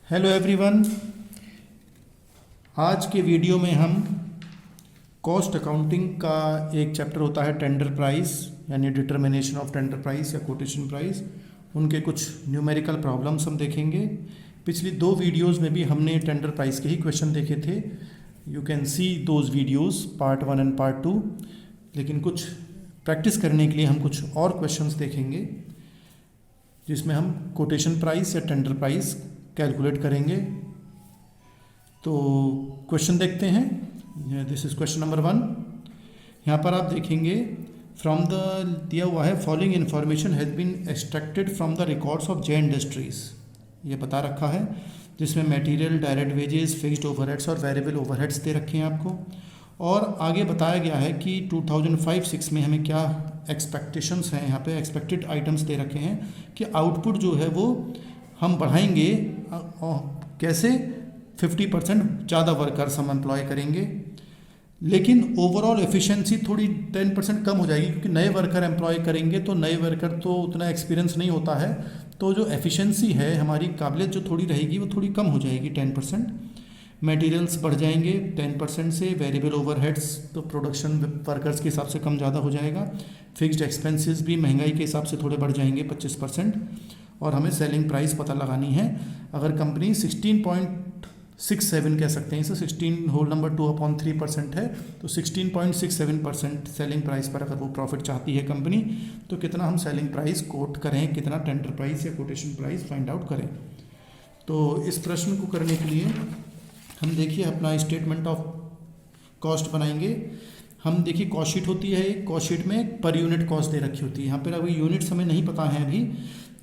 Hello everyone. आज के video में हम कॉस्ट अकाउंटिंग का एक चैप्टर होता है टेंडर प्राइस यानी डिटर्मिनेशन ऑफ टेंडर प्राइस या कोटेशन प्राइस, उनके कुछ न्यूमेरिकल प्रॉब्लम्स हम देखेंगे। पिछली दो वीडियोस में भी हमने टेंडर प्राइस के ही क्वेश्चन देखे थे। You can see those videos part 1 and part 2, लेकिन कुछ प्रैक्टिस करने के लिए हम कुछ और क्वेश्चंस देखेंगे जिसमें हम कोटेशन प्राइस या टेंडर प्राइस कैलकुलेट करेंगे। तो क्वेश्चन देखते हैं। This is question number 1। यहाँ पर आप देखेंगे फ्रॉम द दिया हुआ है following information has been extracted from the records of J industries. ये बता रखा है जिसमें material, direct wages, fixed overheads और वेरिएबल ओवरहेड्स दे रखे हैं आपको। और आगे बताया गया है कि 2005-06 में हमें क्या एक्सपेक्टेशंस हैं। यहाँ पे एक्सपेक्टेड आइटम्स दे रखे हैं कि आउटपुट जो है वो हम बढ़ाएंगे कैसे, 50% ज़्यादा वर्कर्स हम एम्प्लॉय करेंगे, लेकिन ओवरऑल एफिशिएंसी थोड़ी 10% कम हो जाएगी क्योंकि नए वर्कर एम्प्लॉय करेंगे तो नए वर्कर तो उतना एक्सपीरियंस नहीं होता है, तो जो एफिशिएंसी है हमारी काबिलियत जो थोड़ी रहेगी वो थोड़ी कम हो जाएगी 10%। मटेरियल्स बढ़ जाएंगे 10% से, वेरिएबल ओवरहेड्स तो प्रोडक्शन वर्कर्स के हिसाब से कम ज़्यादा हो जाएगा, फिक्स्ड एक्सपेंसेस भी महंगाई के हिसाब से थोड़े बढ़ जाएंगे 25%। और हमें सेलिंग प्राइस पता लगानी है। अगर कंपनी 16.67 कह सकते हैं इसे, 16 होल नंबर 2/3% है, तो 16.67% सेलिंग प्राइस पर अगर वो प्रॉफिट चाहती है कंपनी, तो कितना हम सेलिंग प्राइस कोट करें, कितना टेंडर प्राइस या कोटेशन प्राइस फाइंड आउट करें। तो इस प्रश्न को करने के लिए हम देखिए अपना स्टेटमेंट ऑफ कॉस्ट बनाएंगे। हम देखिए कॉस्ट शीट होती है, एक कॉस्ट शीट में पर यूनिट कॉस्ट दे रखी होती है। यहाँ पर अभी यूनिट्स हमें नहीं पता है अभी,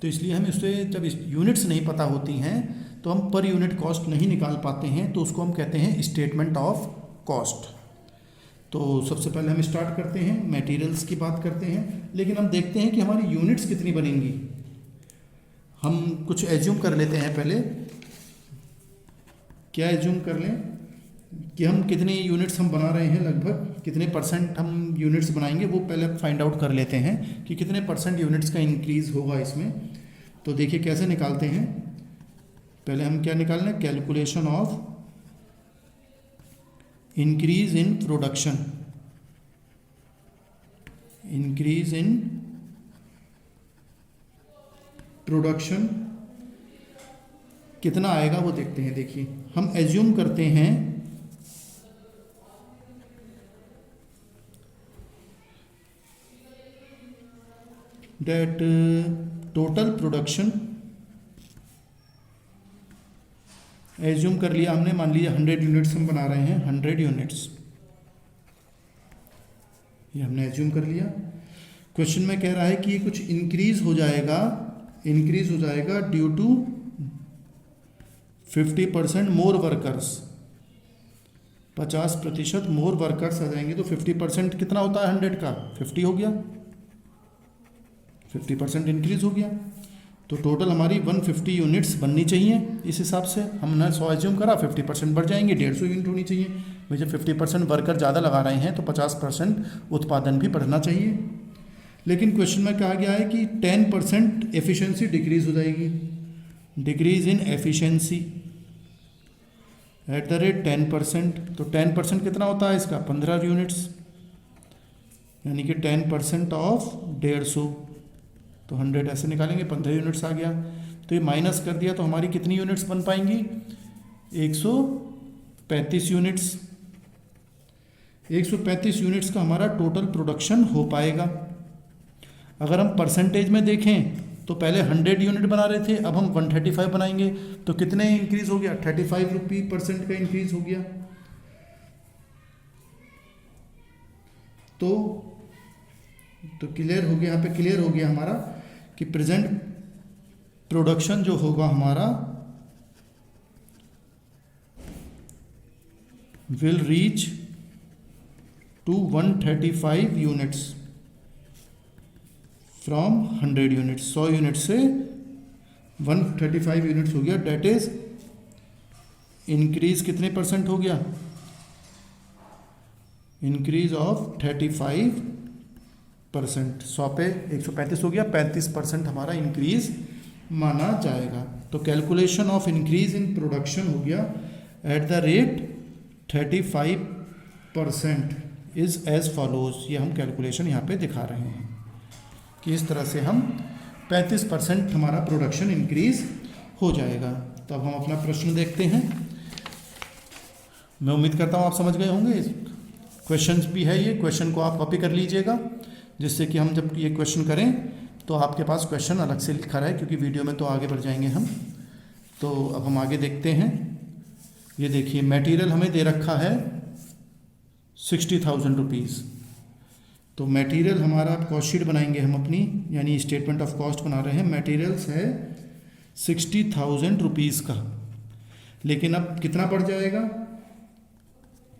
तो इसलिए हम इससे जब यूनिट्स नहीं पता होती हैं तो हम पर यूनिट कॉस्ट नहीं निकाल पाते हैं, तो उसको हम कहते हैं स्टेटमेंट ऑफ कॉस्ट। तो सबसे पहले हम स्टार्ट करते हैं, मटेरियल्स की बात करते हैं, लेकिन हम देखते हैं कि हमारी यूनिट्स कितनी बनेंगी। हम कुछ एज्यूम कर लेते हैं पहले। क्या एज्यूम कर लें कि हम कितने यूनिट्स हम बना रहे हैं, लगभग कितने परसेंट हम यूनिट्स बनाएंगे वो पहले फाइंड आउट कर लेते हैं कि कितने परसेंट यूनिट्स का इंक्रीज़ होगा इसमें। तो देखिए कैसे निकालते हैं। पहले हम क्या निकालना है, calculation of increase in production. Increase in production कितना आएगा वो देखते हैं। देखिए हम एज्यूम करते हैं that total production, एज्यूम कर लिया हमने, मान लीजिए 100 यूनिट्स हम बना रहे हैं, 100 यूनिट्स ये हमने एज्यूम कर लिया। क्वेश्चन में कह रहा है कि ये कुछ इंक्रीज हो जाएगा due to 50% more workers, 50% more workers आ जाएंगे। तो 50% कितना होता है 100 का, 50 हो गया, 50% इंक्रीज हो गया। तो टोटल हमारी 150 यूनिट्स बननी चाहिए। इस हिसाब से हमने 100 एज्यूम करा, 50% बढ़ जाएंगे, 150 यूनिट होनी चाहिए। भाई जब 50% वर्कर ज़्यादा लगा रहे हैं तो 50% उत्पादन भी बढ़ना चाहिए। लेकिन क्वेश्चन में कहा गया है कि 10% एफिशिएंसी डिक्रीज हो जाएगी, decrease in efficiency eight the rate 10%। तो 10% कितना होता है इसका, 15 यूनिट्स, यानी कि 10% ऑफ 150, तो 100 ऐसे निकालेंगे, 15 यूनिट्स आ गया। तो ये माइनस कर दिया तो हमारी कितनी यूनिट्स बन पाएंगी, 135 यूनिट्स। 135 यूनिट्स का हमारा टोटल प्रोडक्शन हो पाएगा। अगर हम परसेंटेज में देखें तो पहले 100 यूनिट बना रहे थे, अब हम 135 बनाएंगे, तो कितने इंक्रीज हो गया, 35% का इंक्रीज हो गया। तो क्लियर हो गया, यहाँ पे क्लियर हो गया हमारा कि प्रेजेंट प्रोडक्शन जो होगा हमारा will reach to 135 units from 100 units. 100 unit से 135 यूनिट्स हो गया, डेट इज इंक्रीज कितने परसेंट हो गया, इंक्रीज ऑफ 35%। 100 पे 135 हो गया, 35% हमारा इंक्रीज माना जाएगा। तो calculation of increase in production हो गया at the rate 35% is as follows. ये हम कैलकुलेशन यहाँ पे दिखा रहे हैं कि इस तरह से हम 35% हमारा प्रोडक्शन इंक्रीज हो जाएगा। तो अब हम अपना प्रश्न देखते हैं। मैं उम्मीद करता हूँ आप समझ गए होंगे। क्वेश्चंस भी है, ये क्वेश्चन को आप कॉपी कर लीजिएगा, जिससे कि हम जब ये क्वेश्चन करें तो आपके पास क्वेश्चन अलग से लिखा रहे, क्योंकि वीडियो में तो आगे बढ़ जाएंगे हम। तो अब हम आगे देखते हैं। ये देखिए, मटेरियल हमें दे रखा है 60,000 रुपीज़। तो मटेरियल हमारा कॉस्ट शीट बनाएंगे हम अपनी, यानी स्टेटमेंट ऑफ कॉस्ट बना रहे हैं। मटेरियल्स है 60,000 रुपीज़ का, लेकिन अब कितना बढ़ जाएगा?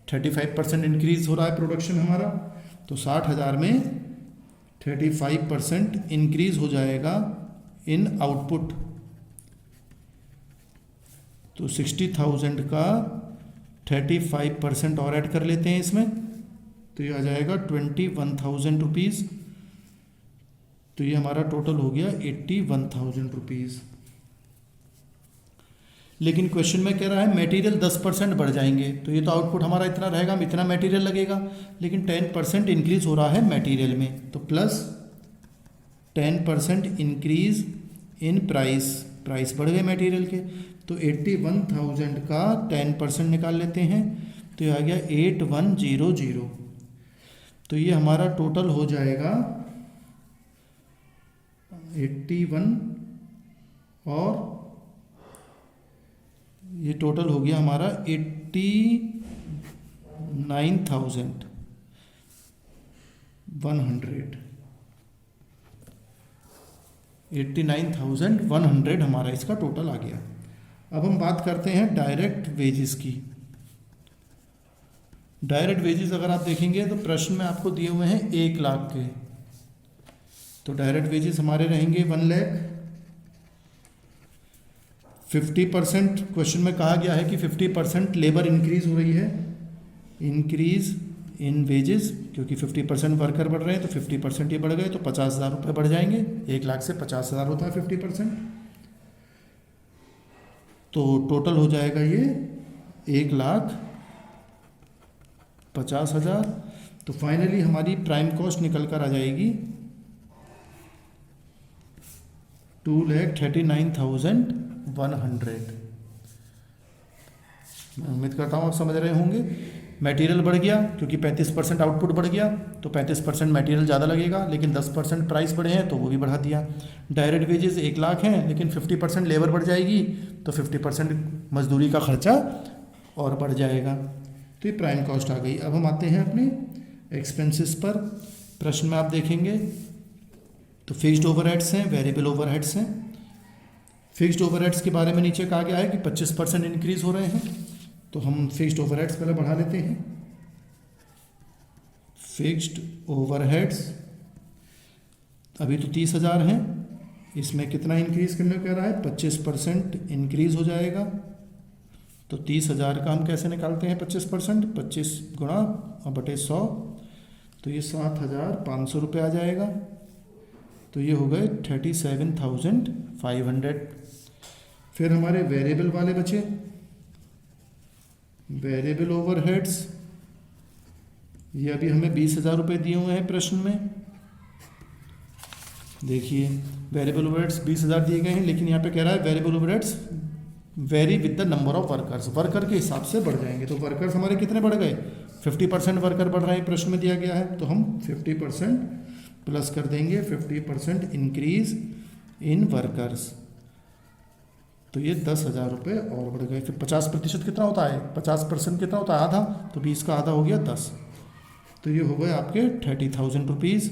35% इंक्रीज हो रहा है प्रोडक्शन हमारा, तो 60,000 में 35% इंक्रीज हो जाएगा इन आउटपुट। तो 60,000 का 35% और ऐड कर लेते हैं इसमें, तो ये आ जाएगा 21,000 रुपीज़। तो ये हमारा टोटल हो गया 81,000 रुपीज़। लेकिन क्वेश्चन में कह रहा है मटेरियल 10% बढ़ जाएंगे, तो ये तो आउटपुट हमारा इतना रहेगा, इतना मटेरियल लगेगा। लेकिन 10% इंक्रीज हो रहा है मटेरियल में, तो plus 10% increase in price, price बढ़ गए मटेरियल के। तो 81,000 का 10% निकाल लेते हैं, तो ये आ गया 8100। तो ये हमारा टोटल हो जाएगा 81, और ये टोटल हो गया हमारा 89,100। 89,100 हमारा इसका टोटल आ गया। अब हम बात करते हैं डायरेक्ट वेजेस की। डायरेक्ट वेजेस अगर आप देखेंगे तो प्रश्न में आपको दिए हुए हैं 1 लाख के, तो डायरेक्ट वेजेस हमारे रहेंगे 1 लाख। 50% क्वेश्चन में कहा गया है कि 50% लेबर इंक्रीज हो रही है, इंक्रीज इन वेजेस, क्योंकि 50% वर्कर बढ़ रहे हैं, तो 50% ये बढ़ गए, तो 50,000 रुपये बढ़ जाएंगे। 1 लाख से 50,000 होता है 50%, तो टोटल हो जाएगा ये 1,50,000। तो फाइनली हमारी प्राइम कॉस्ट निकल कर आ जाएगी 2,39,100। मैं उम्मीद करता हूँ आप समझ रहे होंगे। मटेरियल बढ़ गया क्योंकि 35% आउटपुट बढ़ गया, तो 35% मटेरियल ज़्यादा लगेगा, लेकिन 10% प्राइस बढ़े हैं तो वो भी बढ़ा दिया। डायरेक्ट वेजेस 1 लाख हैं, लेकिन 50% लेबर बढ़ जाएगी, तो 50% मजदूरी का खर्चा और बढ़ जाएगा। तो ये प्राइम कॉस्ट आ गई। अब हम आते हैं अपने एक्सपेंसेस पर। प्रश्न में आप देखेंगे तो फिक्स्ड ओवरहेड्स हैं, वेरिएबल ओवरहेड्स हैं। फिक्स्ड ओवरहेड्स के बारे में नीचे कहा गया है कि 25% इंक्रीज हो रहे हैं, तो हम फिक्स्ड ओवरहेड्स पहले बढ़ा लेते हैं। फिक्स्ड ओवरहेड्स अभी तो 30,000 हैं, इसमें कितना इंक्रीज करने को कह रहा है? 25% इंक्रीज हो जाएगा। तो 30,000 का हम कैसे निकालते हैं 25%? 25 गुणा बटे 100, तो ये 7,500 रुपये आ जाएगा। तो ये हो गए 37,500। फिर हमारे वेरिएबल वाले बचे, वेरिएबल ओवरहेड्स, ये अभी हमें 20,000 रुपये दिए हुए हैं प्रश्न में। देखिए वेरिएबल ओवरहेड्स 20,000 दिए गए हैं, लेकिन यहाँ पे कह रहा है variable overheads very with the number of workers, worker के हिसाब से बढ़ जाएंगे। तो वर्कर्स हमारे कितने बढ़ गए? 50% वर्कर बढ़ रहे हैं, प्रश्न में दिया गया है, तो हम 50% प्लस कर देंगे 50% इंक्रीज इन वर्कर्स, तो ये 10,000 रुपये और बढ़ गए। फिर 50% कितना होता है? 50% कितना होता है? आधा, तो 20 का आधा हो गया 10, तो ये हो गए आपके 30,000 रुपीज़।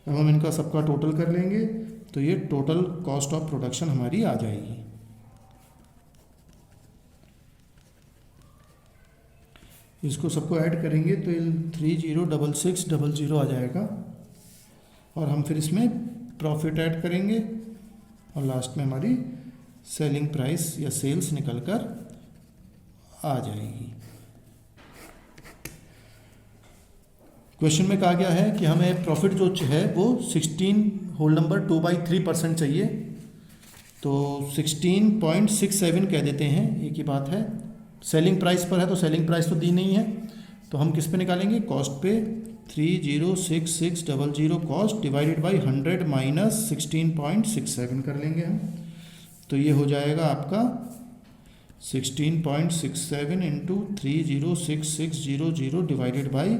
अब हम इनका सबका टोटल कर लेंगे, तो ये टोटल कॉस्ट ऑफ प्रोडक्शन हमारी आ जाएगी। इसको सबको ऐड करेंगे तो 30,66,00 आ जाएगा, और हम फिर इसमें प्रॉफिट ऐड करेंगे, और लास्ट में हमारी सेलिंग प्राइस या सेल्स निकल कर आ जाएगी। क्वेश्चन में कहा गया है कि हमें प्रॉफिट जो है वो 16 होल नंबर 2/3% चाहिए। तो 16.67 कह देते हैं, एक ही बात है। सेलिंग प्राइस पर है तो सेलिंग प्राइस तो दी नहीं है, तो हम किस पे निकालेंगे, कॉस्ट पे। 306600 कॉस्ट डिवाइडेड बाई 100 माइनस 16.67 कर लेंगे हम। तो ये हो जाएगा आपका 16.67 इंटू 306600 डिवाइडेड बाई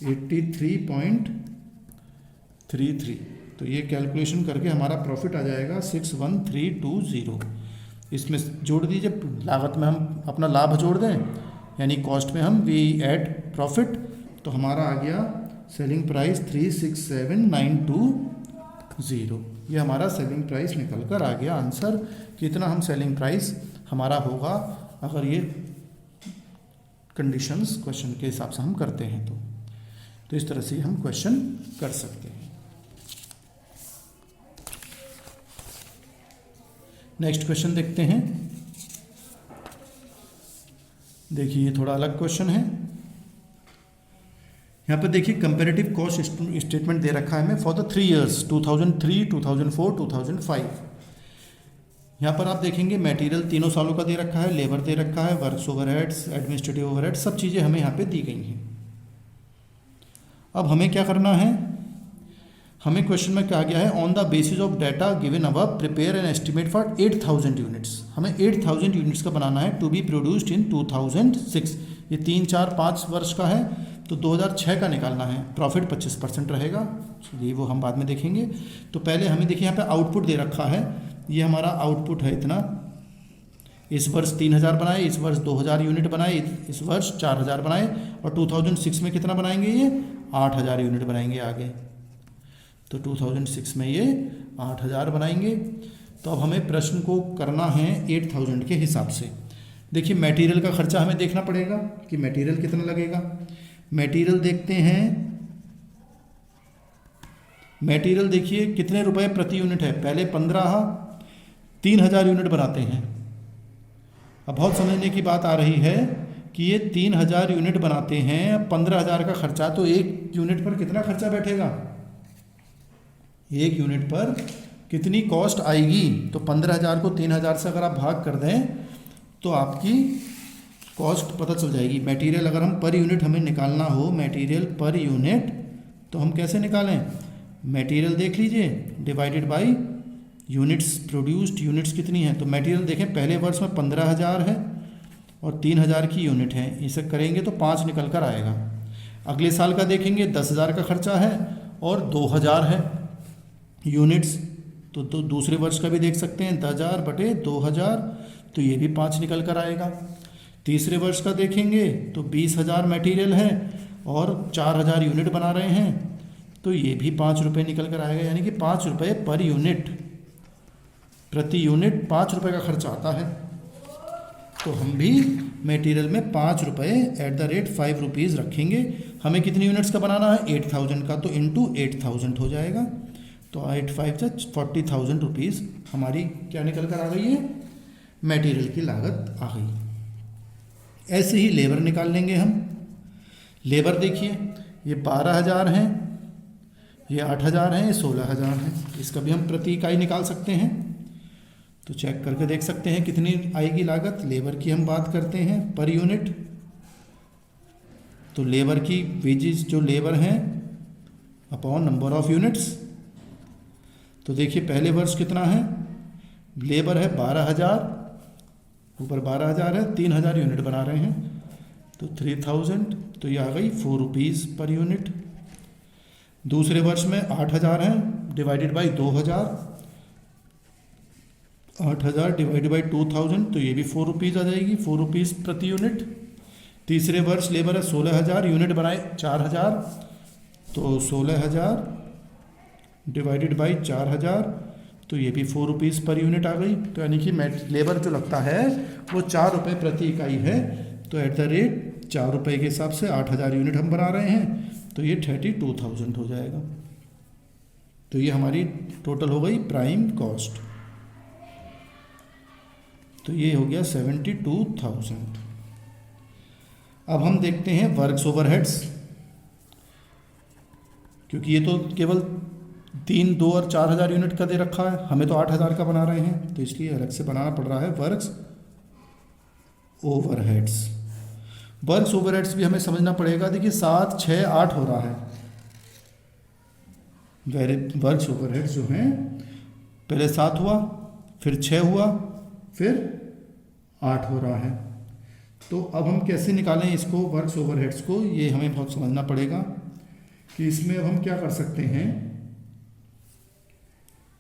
83.33। तो ये कैलकुलेशन करके हमारा प्रॉफिट आ जाएगा 61320। इसमें जोड़ दीजिए, लागत में हम अपना लाभ जोड़ दें, यानी कॉस्ट में हम वी ऐड प्रॉफिट, तो हमारा आ गया सेलिंग प्राइस 367920। ये हमारा सेलिंग प्राइस निकल कर आ गया। आंसर कितना हम सेलिंग प्राइस हमारा होगा अगर ये कंडीशंस क्वेश्चन के हिसाब से हम करते हैं तो इस तरह से हम क्वेश्चन कर सकते हैं। नेक्स्ट क्वेश्चन देखते हैं। देखिए ये थोड़ा अलग क्वेश्चन है। यहाँ पर देखिए कंपैरेटिव कॉस्ट स्टेटमेंट दे रखा है हमें फॉर द 3 ईयर्स 2003, 2004, 2005। यहाँ पर आप देखेंगे मटेरियल तीनों सालों का दे रखा है, लेबर दे रखा है, वर्क्स ओवरहेड्स, एडमिनिस्ट्रेटिव ओवरहेड्स, सब चीज़ें हमें यहाँ पे दी गई हैं। अब हमें क्या करना है, हमें क्वेश्चन में कहा गया है on the basis of data given above prepare an estimate for 8000 units. हमें 8000 यूनिट्स का बनाना है टू बी प्रोड्यूस्ड इन 2006। ये 3, 4, 5 वर्ष का है, तो 2006 का निकालना है। प्रॉफिट 25% रहेगा, ये वो हम बाद में देखेंगे। तो पहले हमें देखिए यहाँ पे आउटपुट दे रखा है, ये हमारा आउटपुट है इतना। इस वर्ष 3000 बनाए, इस वर्ष 2000 यूनिट बनाए, इस वर्ष 4000 बनाए, और 2006 में कितना बनाएंगे, ये 8000 यूनिट बनाएंगे आगे। तो 2006 में ये 8000 बनाएंगे। तो अब हमें प्रश्न को करना है 8000 के हिसाब से। देखिए मटेरियल का खर्चा हमें देखना पड़ेगा कि मटेरियल कितना लगेगा। मटेरियल देखते हैं, मटेरियल देखिए कितने रुपए प्रति यूनिट है। पहले 3000 यूनिट बनाते हैं। अब बहुत समझने की बात आ रही है कि ये 3000 यूनिट बनाते हैं, 15000 का खर्चा, तो एक यूनिट पर कितना खर्चा बैठेगा, एक यूनिट पर कितनी कॉस्ट आएगी। तो 15000 को 3000 से अगर आप भाग कर दें तो आपकी कॉस्ट पता चल जाएगी। मटेरियल अगर हम पर यूनिट हमें निकालना हो, मटेरियल पर यूनिट, तो हम कैसे निकालें, मटेरियल देख लीजिए divided by units produced. Units कितनी है, तो मटेरियल देखें पहले वर्ष में 15000 है और 3000 की यूनिट है, इसे करेंगे तो 5 निकल कर आएगा। अगले साल का देखेंगे 10000 का खर्चा है और 2000 है यूनिट्स, तो दूसरे वर्ष का भी देख सकते हैं 10000 बटे 2000, तो ये भी 5 निकल कर आएगा। तीसरे वर्ष का देखेंगे तो 20000 मटेरियल है और 4000 यूनिट बना रहे हैं, तो ये भी 5 रुपये निकल कर आएगा। यानी कि 5 रुपये पर यूनिट, प्रति यूनिट 5 रुपये का खर्चा आता है। तो हम भी मटेरियल में 5 रुपये एट द रेट 5 रुपीज़ रखेंगे। हमें कितनी यूनिट्स का बनाना है, 8000 का, तो इंटू 8000 हो जाएगा। तो 8 5 से 40,000 रुपीज़ हमारी क्या निकल कर आ गई है, मटेरियल की लागत आ गई। ऐसे ही लेबर निकाल लेंगे हम। लेबर देखिए ये 12000 हैं, ये 8000 हैं, ये 16000 हैं। इसका भी हम प्रति इकाई निकाल सकते हैं, तो चेक करके देख सकते हैं कितनी आएगी लागत। लेबर की हम बात करते हैं पर यूनिट, तो लेबर की वेजेस जो लेबर हैं अपॉन नंबर ऑफ यूनिट्स। तो देखिए पहले वर्ष कितना है, लेबर है 12000, ऊपर 12000 है, 3000 यूनिट बना रहे हैं, तो 3000, तो ये आ गई 4 रुपीज़ पर यूनिट। दूसरे वर्ष में 8000 है, डिवाइडेड बाई 2000, 8000 डिवाइडेड बाई 2000, तो ये भी 4 रुपीज़ आ जाएगी, 4 रुपीज़ प्रति यूनिट। तीसरे वर्ष लेबर है 16000, यूनिट बनाए 4000, तो 16000 डिवाइडेड बाई 4000, तो ये भी 4 रुपीज़ पर यूनिट आ गई। तो यानी कि लेबर जो लगता है वो 4 रुपये प्रति इकाई है। तो एट द रेट 4 रुपये के हिसाब से 8000 यूनिट हम बना रहे हैं, तो ये 32,000 हो जाएगा। तो ये हमारी टोटल हो गई प्राइम कॉस्ट, तो ये हो गया 72,000। अब हम देखते हैं वर्क्स ओवरहेड्स, क्योंकि ये तो केवल 3, 2 और 4,000 यूनिट का दे रखा है, हमें तो 8,000 का बना रहे हैं, तो इसलिए अलग से बनाना पड़ रहा है वर्क्स ओवरहेड्स। वर्क्स ओवरहेड्स भी हमें समझना पड़ेगा। देखिए 7, 6, 8 हो रहा है। वर्क्स ओवरहेड्स जो हैं, पहले 7 हुआ, फिर 6 हुआ, फिर 8 हो रहा है। तो अब हम कैसे निकालें इसको वर्क्स ओवरहेड्स को, ये हमें बहुत समझना पड़ेगा कि इसमें अब हम क्या कर सकते हैं,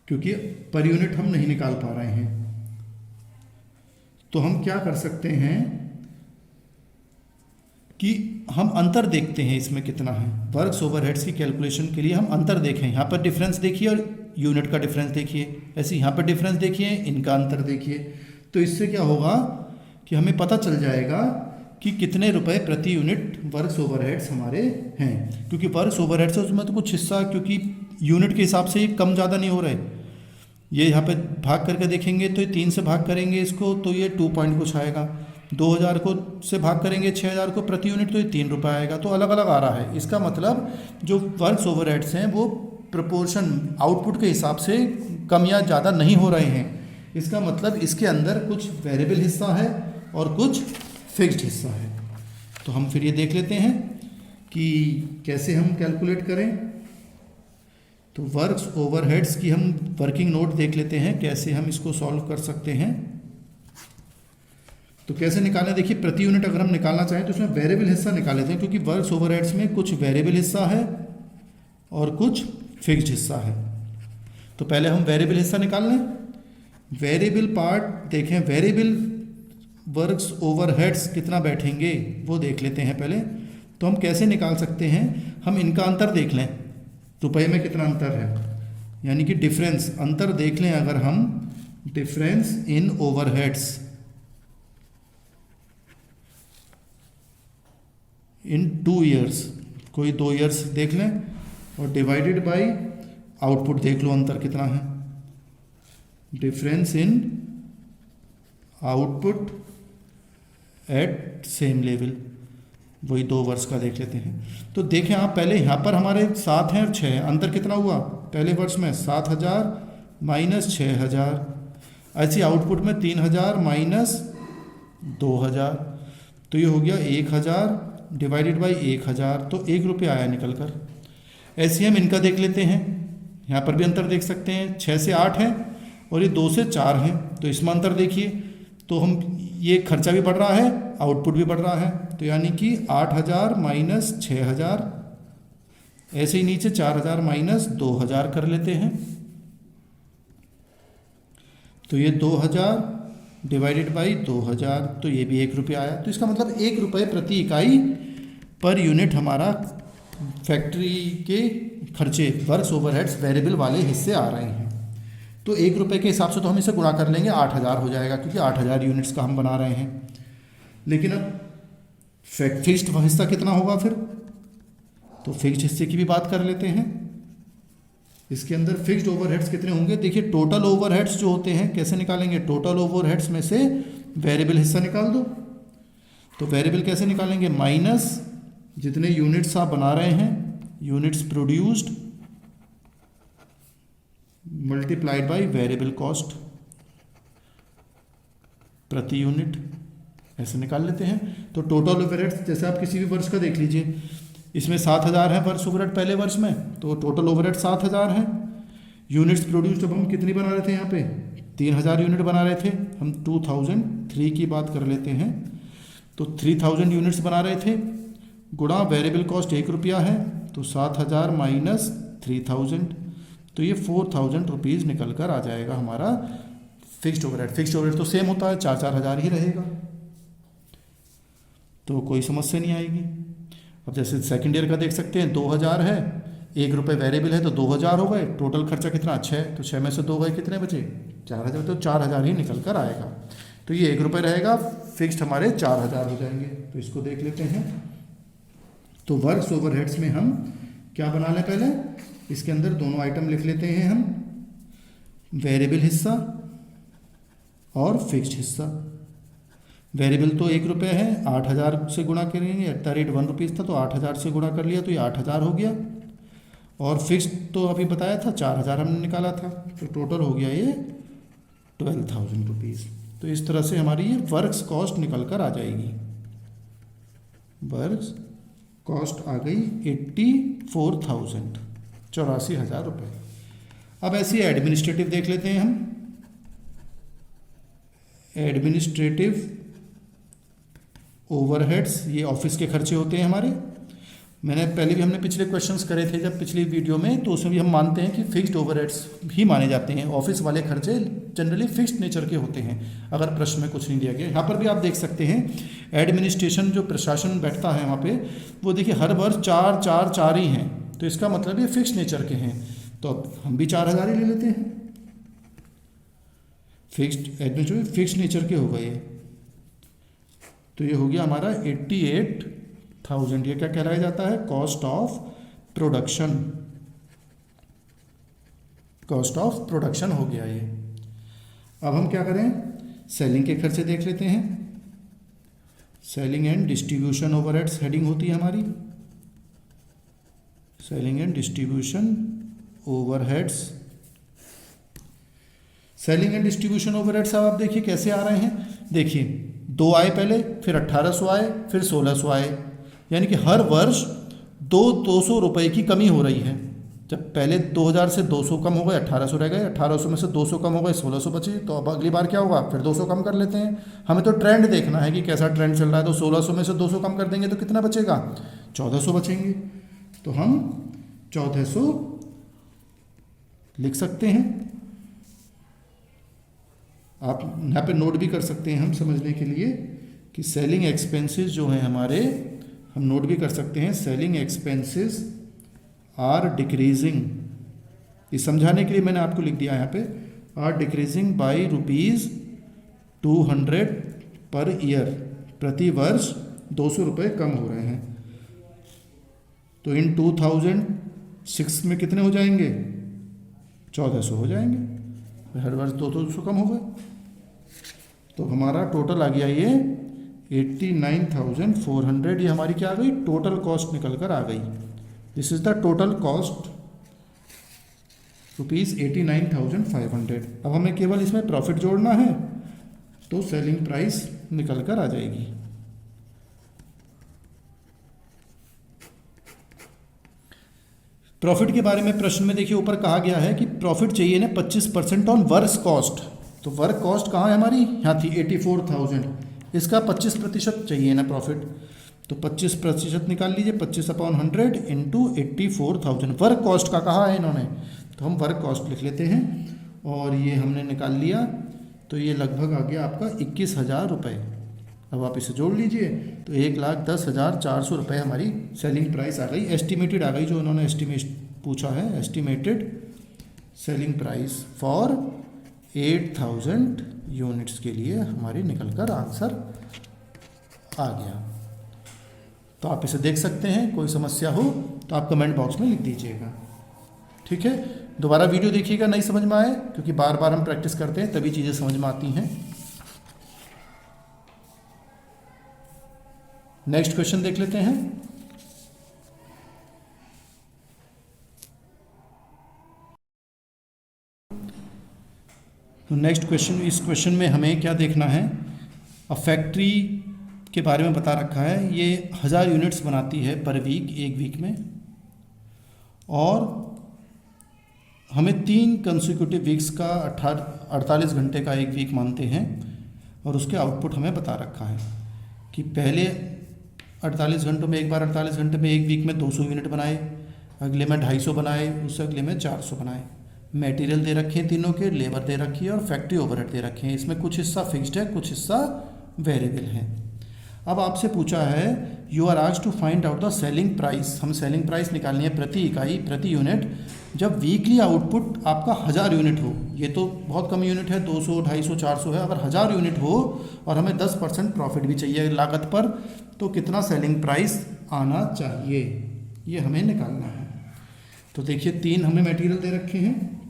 क्योंकि पर यूनिट हम नहीं निकाल पा रहे हैं। तो हम क्या कर सकते हैं कि हम अंतर देखते हैं इसमें कितना है। वर्क्स ओवरहेड्स की कैलकुलेशन के लिए हम अंतर देखें। यहाँ पर डिफरेंस देखिए और यूनिट का डिफरेंस देखिए, ऐसे यहाँ पर डिफरेंस देखिए, इनका अंतर देखिए। तो इससे क्या होगा कि हमें पता चल जाएगा कि कितने रुपए प्रति यूनिट वर्क्स ओवरहेड्स हमारे हैं। क्योंकि वर्क्स ओवरहेड्स उसमें तो कुछ हिस्सा, क्योंकि यूनिट के हिसाब से कम ज़्यादा नहीं हो रहे। ये यहाँ पे भाग करके देखेंगे तो ये 3 से भाग करेंगे इसको तो ये 2 पॉइंट कुछ आएगा। 2,000 को से भाग करेंगे 6,000 को प्रति यूनिट तो ये 3 रुपये आएगा। तो अलग अलग आ रहा है। इसका मतलब जो वर्क्स ओवरहेड्स हैं वो प्रपोर्शन आउटपुट के हिसाब से कम या ज़्यादा नहीं हो रहे हैं। इसका मतलब इसके अंदर कुछ वेरिएबल हिस्सा है और कुछ फिक्स्ड हिस्सा है। तो हम फिर ये देख लेते हैं कि कैसे हम कैलकुलेट करें। तो वर्क्स ओवरहेड्स की हम वर्किंग नोट देख लेते हैं, कैसे हम इसको सॉल्व कर सकते हैं। तो कैसे निकालें, देखिए प्रति यूनिट अगर हम निकालना चाहें तो उसमें वेरिएबल हिस्सा निकाल लेते हैं, क्योंकि वर्क्स ओवरहेड्स में कुछ वेरिएबल हिस्सा है और कुछ फिक्स्ड हिस्सा है। तो पहले हम वेरिएबल हिस्सा निकाल लें। वेरिएबल पार्ट देखें, वेरिएबल वर्क्स ओवरहेड्स कितना बैठेंगे वो देख लेते हैं पहले। तो हम कैसे निकाल सकते हैं, हम इनका अंतर देख लें, रुपये में कितना अंतर है, यानी कि डिफरेंस, अंतर देख लें। अगर हम difference in overheads in 2 years, कोई 2 ईयर्स देख लें और डिवाइडेड बाय आउटपुट देख लो अंतर कितना है। Difference in output at same level, वही 2 वर्ष का देख लेते हैं। तो देखें आप पहले यहाँ पर हमारे 7 हैं और 6 हैं, अंतर कितना हुआ पहले वर्ष में 7,000 माइनस 6,000, ऐसी आउटपुट में 3,000 माइनस 2,000, तो ये हो गया 1,000 डिवाइडेड बाई 1,000, तो 1 रुपया आया निकल कर। ऐसे हम इनका देख लेते हैं, यहाँ पर भी अंतर देख सकते हैं, 6 से 8 है और ये 2 से 4 हैं, तो इसमें अंतर देखिए। तो हम ये खर्चा भी बढ़ रहा है, आउटपुट भी बढ़ रहा है, तो यानी कि 8,000 माइनस 6,000, ऐसे ही नीचे 4,000 माइनस 2,000 कर लेते हैं। तो ये 2,000 डिवाइडेड बाई 2,000, तो ये भी 1 रुपया आया। तो इसका मतलब 1 रुपये प्रति इकाई पर यूनिट हमारा फैक्ट्री के खर्चे वर्क्स ओवरहेड्स वेरिएबल वाले हिस्से आ रहे हैं। तो 1 रुपये के हिसाब से तो हम इसे गुणा कर लेंगे, 8,000 हो जाएगा, क्योंकि 8,000 यूनिट्स का हम बना रहे हैं। लेकिन अब फिक्स्ड हिस्सा कितना होगा फिर, तो फिक्स्ड हिस्से की भी बात कर लेते हैं। इसके अंदर फिक्स्ड ओवरहेड्स कितने होंगे, देखिए टोटल ओवरहेड्स जो होते हैं कैसे निकालेंगे, टोटल ओवरहेड्स में से वेरिएबल हिस्सा निकाल दो। तो वेरिएबल कैसे निकालेंगे, माइनस जितने यूनिट्स आप बना रहे हैं, units produced multiplied by variable cost प्रति यूनिट, ऐसे निकाल लेते हैं। तो टोटल ओवरहेड्स जैसे आप किसी भी वर्ष का देख लीजिए, इसमें 7,000 है वर्ष ओवरहेड पहले वर्ष में, तो टोटल ओवरहेड 7,000 है। यूनिट्स प्रोड्यूस्ड अब हम कितनी बना रहे थे, यहाँ पे 3,000 यूनिट बना रहे थे हम, 2003 की बात कर लेते हैं। तो 3,000 यूनिट्स बना रहे थे, गुणा वेरिएबल कॉस्ट 1 रुपया है, तो 7,000 माइनस 3,000, तो ये 4,000 रुपीज़ निकल कर आ जाएगा हमारा फिक्स्ड ओवरहेड। फिक्स्ड ओवरहेड तो सेम होता है, 4-4 हज़ार ही रहेगा, तो कोई समस्या नहीं आएगी। अब जैसे सेकंड ईयर का देख सकते हैं, 2,000 है, 1 रुपये वेरिएबल है तो 2,000 हो गए, टोटल खर्चा कितना 6, तो 6 में से 2 गए, कितने बचे 4,000, तो 4,000 ही निकल कर आएगा। तो ये 1 रुपये रहेगा, फिक्स्ड हमारे 4,000 हो जाएंगे। तो इसको देख लेते हैं। तो वर्क्स ओवरहेड्स में हम क्या बना लें, पहले इसके अंदर दोनों आइटम लिख लेते हैं हम, वेरिएबल हिस्सा और फिक्स्ड हिस्सा। वेरिएबल तो 1 रुपये है, 8,000 से गुणा करेंगे, @ 1 रुपीज़ था तो 8,000 से गुणा कर लिया, तो ये 8,000 हो गया। और फिक्स तो अभी बताया था 4,000 हमने निकाला था, तो टोटल हो गया ये 12,000 रुपीज़। तो इस तरह से हमारी ये वर्क्स कॉस्ट निकल कर आ जाएगी। वर्क्स कॉस्ट आ गई 84,000, 84,000 रुपये। अब ऐसे एडमिनिस्ट्रेटिव देख लेते हैं हम। एडमिनिस्ट्रेटिव ओवरहेड्स, ये ऑफिस के खर्चे होते हैं हमारे। मैंने पहले भी हमने पिछले क्वेश्चंस करे थे जब पिछली वीडियो में, तो उसमें भी हम मानते हैं कि फिक्स्ड ओवरहेड्स ही माने जाते हैं। ऑफिस वाले खर्चे जनरली फिक्स्ड नेचर के होते हैं, अगर प्रश्न में कुछ नहीं दिया गया। यहाँ पर भी आप देख सकते हैं एडमिनिस्ट्रेशन, जो प्रशासन बैठता है वहाँ पे, वो देखिए हर वर्ष 4 ही हैं, तो इसका मतलब ये फिक्स्ड नेचर के हैं। तो अब हम भी 4,000 ही ले लेते हैं। फिक्स्ड एडमिनिस्ट्रेटिव फिक्स्ड नेचर के हो गए, तो ये हो गया हमारा 88,000। ये क्या कहलाया जाता है? Cost of production. Cost of production हो गया ये। अब हम क्या करें, सेलिंग के खर्चे देख लेते हैं। Selling and distribution overheads heading होती है हमारी। Selling and distribution overheads. Selling and distribution overheads अब आप देखिए कैसे आ रहे हैं। देखिए 2 आए पहले, फिर 1,800 आए, फिर 1,600 आए, यानी कि हर वर्ष 200 रुपये की कमी हो रही है। जब पहले 2,000 से 200 कम हो गए, 1,800 रह गए, 1,800 में से 200 कम हो गए, 1,600 बचे। तो अब अगली बार क्या होगा, फिर 200 कम कर लेते हैं। हमें तो ट्रेंड देखना है कि कैसा ट्रेंड चल रहा है। तो 1,600 में से 200 कम कर देंगे तो कितना बचेगा, 1,400 बचेंगे। तो हम 1,400 लिख सकते हैं। आप यहाँ पे नोट भी कर सकते हैं हम समझने के लिए कि सेलिंग एक्सपेंसेस जो हैं हमारे, हम नोट भी कर सकते हैं सेलिंग एक्सपेंसेस आर डिक्रीजिंग। ये समझाने के लिए मैंने आपको लिख दिया यहाँ पे, are decreasing by ₹200 per year. प्रति वर्ष 200 रुपये कम हो रहे हैं। तो इन 2006 में कितने हो जाएंगे, 1,400 हो जाएंगे। हर वर्ष 200 कम हो गए। तो हमारा टोटल आ गया ये 89,400। ये हमारी क्या आ गई, टोटल कॉस्ट निकल कर आ गई। This is the total cost ₹89,500। अब हमें केवल इसमें प्रॉफिट जोड़ना है, तो सेलिंग प्राइस निकल कर आ जाएगी। प्रॉफिट के बारे में प्रश्न में देखिए ऊपर कहा गया है कि प्रॉफिट चाहिए ना 25% ऑन वर्क कॉस्ट। तो वर्क कॉस्ट कहाँ है हमारी, यहाँ थी 84,000। इसका 25% चाहिए ना प्रॉफिट, तो 25% निकाल लीजिए। 25/100 इंटू 84,000 वर्क कॉस्ट का कहा है इन्होंने, तो हम वर्क कॉस्ट लिख लेते हैं। और ये हमने निकाल लिया, तो ये लगभग आ गया आपका 21,000 रुपये। अब आप इसे जोड़ लीजिए, तो 1,10,400 रुपये हमारी सेलिंग प्राइस आ गई। एस्टिमेटेड आ गई, जो उन्होंने एस्टिमेट पूछा है, estimated selling price for 8,000 units के लिए हमारी निकल कर आंसर आ गया। तो आप इसे देख सकते हैं। कोई समस्या हो तो आप कमेंट बॉक्स में लिख दीजिएगा, ठीक है। दोबारा वीडियो देखिएगा, नहीं समझ में आए, क्योंकि बार बार हम प्रैक्टिस करते हैं तभी चीज़ें समझ में आती हैं। नेक्स्ट क्वेश्चन देख लेते हैं। तो नेक्स्ट क्वेश्चन, इस क्वेश्चन में हमें क्या देखना है, अ फैक्ट्री के बारे में बता रखा है। ये 1000 यूनिट्स बनाती है पर वीक, एक वीक में, और हमें 3 कंसेक्यूटिव वीक्स का 48 घंटे का एक वीक मानते हैं। और उसके आउटपुट हमें बता रखा है कि पहले 48 घंटों में, एक बार 48 घंटे में एक वीक में 200 यूनिट बनाए, अगले में 250 बनाए, उससे अगले में 400 बनाए। मटेरियल दे रखे हैं तीनों के, लेबर दे रखी है और फैक्ट्री ओवरहेड दे रखे हैं। इसमें कुछ हिस्सा फिक्स्ड है, कुछ हिस्सा वेरिएबल है। अब आपसे पूछा है, you are asked to find out the selling price. हम सेलिंग प्राइस निकालनी है प्रति इकाई, प्रति यूनिट, जब वीकली आउटपुट आपका 1000 यूनिट हो। ये तो बहुत कम यूनिट है, 200, 250, 400 है। अगर 1000 यूनिट हो और हमें 10% प्रॉफिट भी चाहिए लागत पर, तो कितना सेलिंग प्राइस आना चाहिए, ये हमें निकालना है। तो देखिए 3 हमें मटेरियल दे रखे हैं,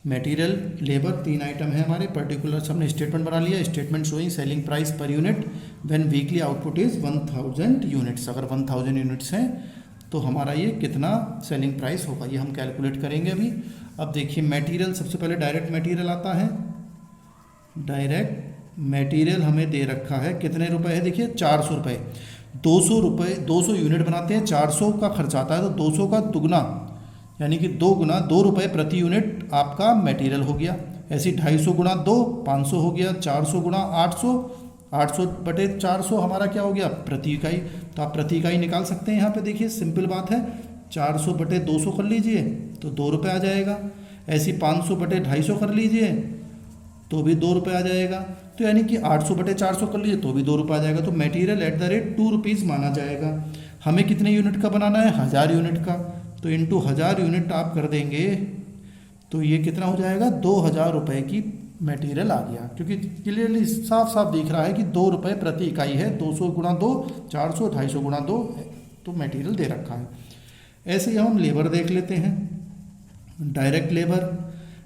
मटेरियल, लेबर, 3 आइटम है हमारे। पर्टिकुलर हमने स्टेटमेंट बना लिया, statement showing selling price per unit when weekly output is 1000 units. अगर 1000 यूनिट्स हैं तो हमारा ये कितना सेलिंग प्राइस होगा, ये हम कैलकुलेट करेंगे अभी। अब देखिए मटेरियल, सबसे पहले डायरेक्ट मटेरियल आता है। डायरेक्ट मटेरियल हमें दे रखा है कितने रुपए है, देखिए 400 रुपये। 200 रुपये, 200 यूनिट बनाते हैं, 400 का खर्च आता है, तो 200 का दुगना यानी कि 2 गुना 2 रुपये प्रति यूनिट आपका मटेरियल हो गया। ऐसे 250 गुना 2 500 हो गया, 400 गुना 800, 800 बटे 400 हमारा क्या हो गया, प्रति इकाई। तो आप प्रति इकाई निकाल सकते हैं यहाँ पे, देखिए सिंपल बात है, 400 बटे 200 कर लीजिए तो 2 रुपये आ जाएगा। ऐसी 500 बटे 250 कर लीजिए तो भी 2 रुपये आ जाएगा। तो यानी कि 800 बटे 400 कर लीजिए तो भी 2 रुपये आ जाएगा। तो material at the rate 2 rupees माना जाएगा। हमें कितने यूनिट का बनाना है, 1000 यूनिट का, तो इंटू 1000 यूनिट आप कर देंगे तो ये कितना हो जाएगा, 2000 रुपये की मटेरियल आ गया। क्योंकि क्लियरली साफ साफ दिख रहा है कि 2 रुपये प्रति इकाई है, 200 गुणा 2 400, 250 गुणा 2 तो मटेरियल दे रखा है। ऐसे ही हम लेबर देख लेते हैं।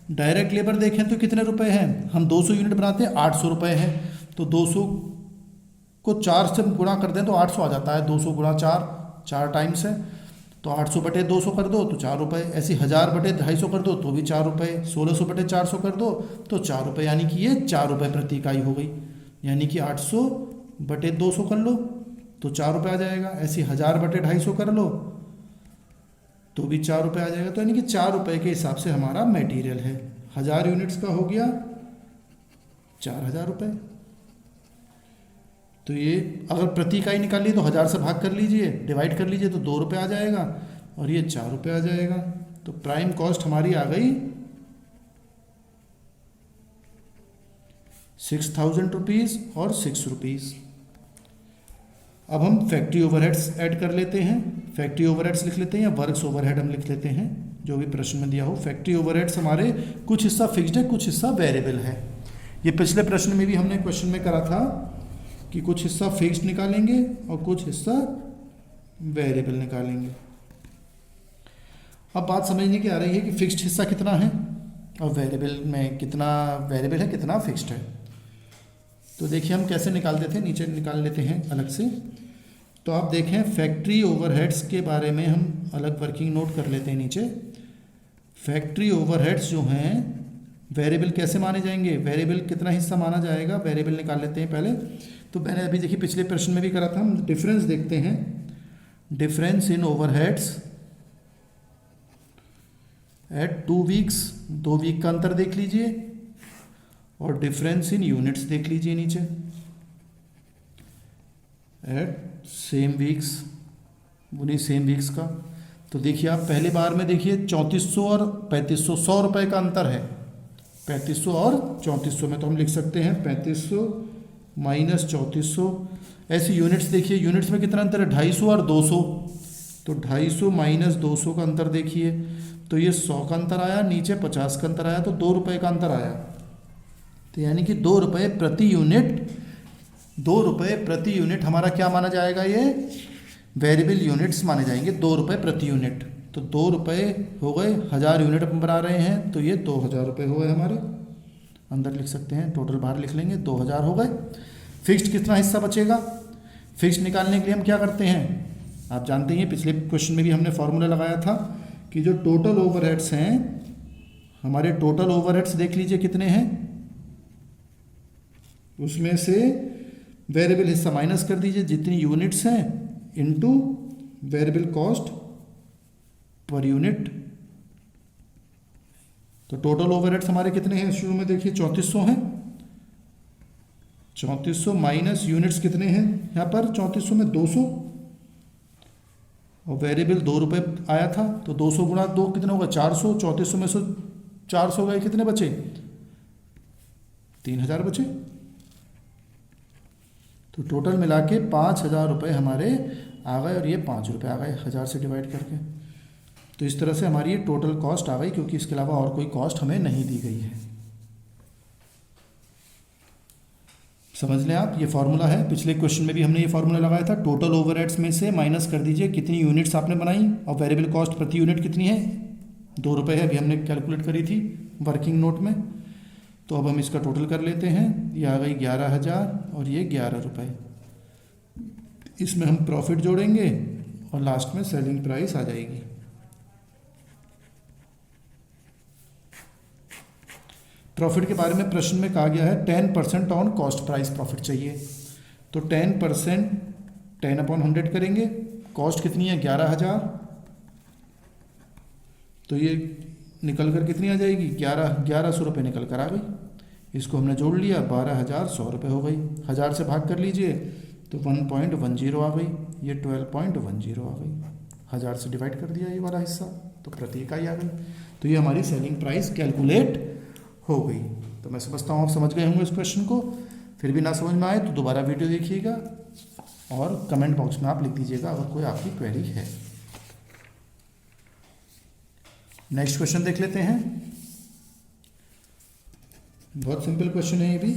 डायरेक्ट लेबर देखें तो कितने रुपए हैं, हम 200 यूनिट बनाते हैं, 800 रुपये हैं। तो 200 को 4 से गुणा कर दें तो 800 आ जाता है, 200 गुणा 4 टाइम्स है, तो 800 बटे 200 कर दो तो 4 रुपये। ऐसे 1000 बटे 250 कर दो तो भी 4 रुपये, 1600 बटे 400 कर दो तो 4 रुपये, यानी कि ये 4 रुपये प्रति इकाई हो गई। यानी कि 800 बटे 200 कर लो तो 4 रुपये आ जाएगा। ऐसे 1000 बटे 250 कर लो तो भी 4 रुपये आ जाएगा। तो यानी कि 4 रुपये के हिसाब से हमारा मटेरियल है। 1000 यूनिट्स का हो गया 4000 रुपये। तो ये अगर प्रति इकाई निकालिए तो 1000 से भाग कर लीजिए, डिवाइड कर लीजिए तो 2 रुपये आ जाएगा और ये 4 रुपये आ जाएगा। तो प्राइम कॉस्ट हमारी आ गई 6000 रुपीज़ और 6 रुपीज़। अब हम फैक्ट्री ओवरहेड्स ऐड कर लेते हैं। फैक्ट्री ओवरहेड्स लिख लेते हैं या वर्क्स ओवरहेड हम लिख लेते हैं, जो भी प्रश्न में दिया हो। फैक्ट्री ओवरहेड्स हमारे कुछ हिस्सा फिक्स्ड है, कुछ हिस्सा वेरिएबल है। ये पिछले प्रश्न में भी हमने क्वेश्चन में करा था कि कुछ हिस्सा फिक्स्ड निकालेंगे और कुछ हिस्सा वेरिएबल निकालेंगे। अब बात समझने की आ रही है कि फिक्स्ड हिस्सा कितना है और वेरिएबल में कितना वेरिएबल है, कितना फिक्स्ड है। तो देखिए हम कैसे निकालते थे, नीचे निकाल लेते हैं अलग से। तो आप देखें फैक्ट्री ओवरहेड्स के बारे में हम अलग वर्किंग नोट कर लेते हैं नीचे। फैक्ट्री ओवरहेड्स जो हैं वेरिएबल कैसे माने जाएंगे, वेरिएबल कितना हिस्सा माना जाएगा, वेरिएबल निकाल लेते हैं पहले। तो मैंने अभी देखिए पिछले प्रश्न में भी करा था, हम डिफरेंस देखते हैं। Difference in overheads at 2 weeks, 2 week का अंतर देख लीजिए, और डिफरेंस इन यूनिट्स देख लीजिए नीचे एट सेम वीक्स, उन्हीं सेम वीक्स का। तो देखिए आप पहले बार में देखिए 3400 और 3500, 100 रुपये का अंतर है। 3500 और 3400 में तो हम लिख सकते हैं 3500 माइनस 3400। ऐसे यूनिट्स देखिए, यूनिट्स में कितना अंतर है, 250 और 200। तो 250 माइनस 200 का अंतर देखिए, तो ये 100 का अंतर आया, नीचे 50 का अंतर आया, तो 2 रुपये का अंतर आया। तो यानी कि 2 रुपये प्रति यूनिट, 2 रुपये प्रति यूनिट हमारा क्या माना जाएगा, ये वेरिएबल यूनिट्स माने जाएंगे, 2 रुपये प्रति यूनिट। तो 2 रुपये हो गए, 1000 यूनिट हम बना रहे हैं तो ये 2000 रुपये हो गए हमारे। अंदर लिख सकते हैं, टोटल बाहर लिख लेंगे, 2000 हो गए। फिक्स्ड कितना हिस्सा बचेगा, फिक्स्ड निकालने के लिए हम क्या करते हैं, आप जानते हैं पिछले क्वेश्चन में भी हमने फॉर्मूला लगाया था कि जो टोटल ओवरहेड्स हैं हमारे, टोटल ओवरहेड्स देख लीजिए कितने हैं, उसमें से वेरिएबल हिस्सा माइनस कर दीजिए जितनी यूनिट्स हैं into variable cost per unit. तो टोटल ओवरहेड्स हमारे कितने हैं, शुरू में देखिए 3400 हैं, 3400 माइनस यूनिट्स कितने हैं यहाँ पर, 3400 में 200, और वेरिएबल 2 रुपये आया था तो 200 गुणा 2 कितना होगा, 400। 3400 में से 400 गए, कितने बचे, 3000 बचे। तो टोटल मिला के 5000 रुपये हमारे आ गए, और ये 5 रुपये आ गए 1000 से डिवाइड करके। तो इस तरह से हमारी ये टोटल कॉस्ट आ गई, क्योंकि इसके अलावा और कोई कॉस्ट हमें नहीं दी गई है। समझ लें आप, ये फार्मूला है, पिछले क्वेश्चन में भी हमने ये फार्मूला लगाया था। टोटल ओवरहेड्स में से माइनस कर दीजिए कितनी यूनिट्स आपने बनाई, और वेरिएबल कॉस्ट प्रति यूनिट कितनी है, 2 रुपये है, अभी हमने कैलकुलेट करी थी वर्किंग नोट में। तो अब हम इसका टोटल कर लेते हैं, ये आ गई 11000 और ये 11 रुपये। इसमें हम प्रॉफिट जोड़ेंगे और लास्ट में सेलिंग प्राइस आ जाएगी। प्रॉफिट के बारे में प्रश्न में कहा गया है 10% ऑन कॉस्ट प्राइस प्रॉफिट चाहिए, तो 10% 10/100 करेंगे। कॉस्ट कितनी है 11,000, तो ये निकल कर कितनी आ जाएगी 1100 रुपये निकल कर आ गई। इसको हमने जोड़ लिया 12,100 रुपये हो गई। 1000 से भाग कर लीजिए तो 1.10 आ गई, ये 12.10 आ गई। 1000 से डिवाइड कर दिया ये वाला हिस्सा तो प्रति इकाई आ गई। तो ये हमारी सेलिंग प्राइस कैलकुलेट हो गई। तो मैं समझता हूँ आप समझ गए होंगे इस क्वेश्चन को। फिर भी ना समझ में आए तो दोबारा वीडियो देखिएगा और कमेंट बॉक्स में आप लिख दीजिएगा अगर कोई आपकी क्वेरी है। नेक्स्ट क्वेश्चन देख लेते हैं। बहुत सिंपल क्वेश्चन है ये भी।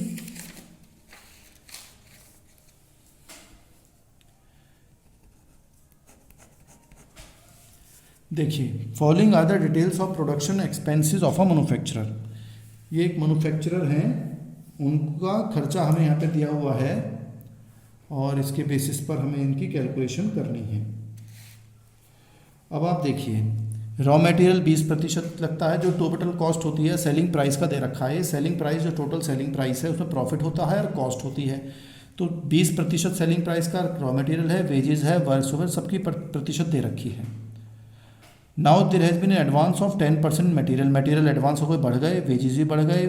देखिए, following are the details of production expenses of a manufacturer. ये एक मैन्युफैक्चरर हैं, उनका खर्चा हमें यहाँ पे दिया हुआ है और इसके बेसिस पर हमें इनकी कैलकुलेशन करनी है। अब आप देखिए, रॉ मटेरियल 20% लगता है, जो टोटल कॉस्ट होती है सेलिंग प्राइस का दे रखा है। सेलिंग प्राइस जो टोटल सेलिंग प्राइस है उसमें प्रॉफिट होता है और कॉस्ट होती है। तो 20% सेलिंग प्राइस का रॉ मटेरियल है, वेजेस है, वर्क्स ओवर सबकी प्रतिशत दे रखी है। Now there has been advance of 10% material advance हो गए, बढ़ गए, वेजेस भी बढ़ गए,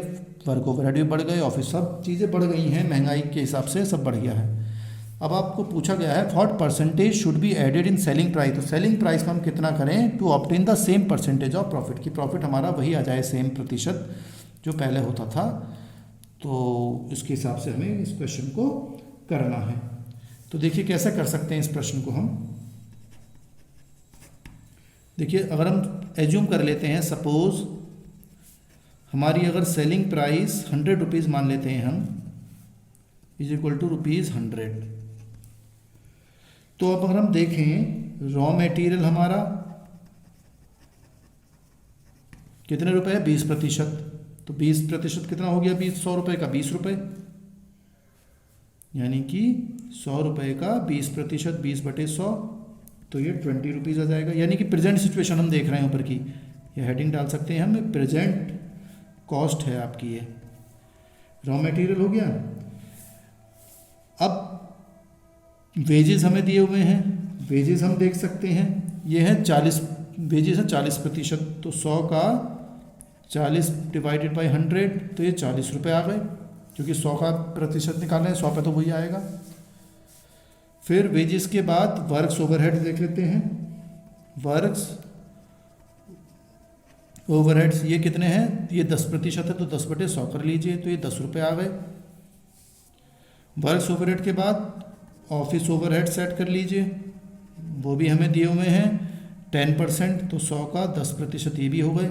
वर्क ओवरहेड भी बढ़ गए, ऑफिस सब चीज़ें बढ़ गई हैं, महंगाई के हिसाब से सब बढ़ गया है। अब आपको पूछा गया है what percentage should be added in selling price. तो सेलिंग प्राइस का हम कितना करें to obtain the same percentage of profit, की प्रॉफिट हमारा वही आ जाए सेम प्रतिशत जो पहले होता था। तो इसके हिसाब से हमें इस क्वेश्चन को करना है। तो देखिए कैसे कर सकते हैं इस प्रश्न को हम। देखिए, अगर हम एज्यूम कर लेते हैं, सपोज हमारी अगर सेलिंग प्राइस 100 रुपीज़ मान लेते हैं हम, इज इक्वल टू ₹100। तो अब अगर हम देखें रॉ मटेरियल हमारा कितने रुपए है 20%, तो 20% कितना हो गया 100 रुपये का 20 रुपये, यानी कि 100 रुपये का 20%, 20/100, तो ये 20 रुपीज़ आ जाएगा। यानी कि प्रेजेंट सिचुएशन हम देख रहे हैं ऊपर की, ये हेडिंग डाल सकते हैं हम, प्रेजेंट कॉस्ट है आपकी, ये रॉ मटेरियल हो गया। अब वेजेस हमें दिए हुए हैं, वेजेस हम देख सकते हैं, ये है 40, वेजेस है 40%, तो 100 का 40 डिवाइडेड बाई 100, तो ये 40 रुपये आ गए, क्योंकि 100 का प्रतिशत निकाल रहे हैं, 100 पे तो वही आएगा। फिर वेजेस के बाद वर्क्स ओवरहेड देख लेते हैं। वर्क्स ओवरहेड्स ये कितने हैं, ये 10% है, तो 10/100 कर लीजिए, तो ये 10 रुपये आ गए। वर्क्स ओवरहेड के बाद ऑफिस ओवरहेड सेट कर लीजिए, वो भी हमें दिए हुए हैं 10%, तो 100 का 10% ये भी हो गए,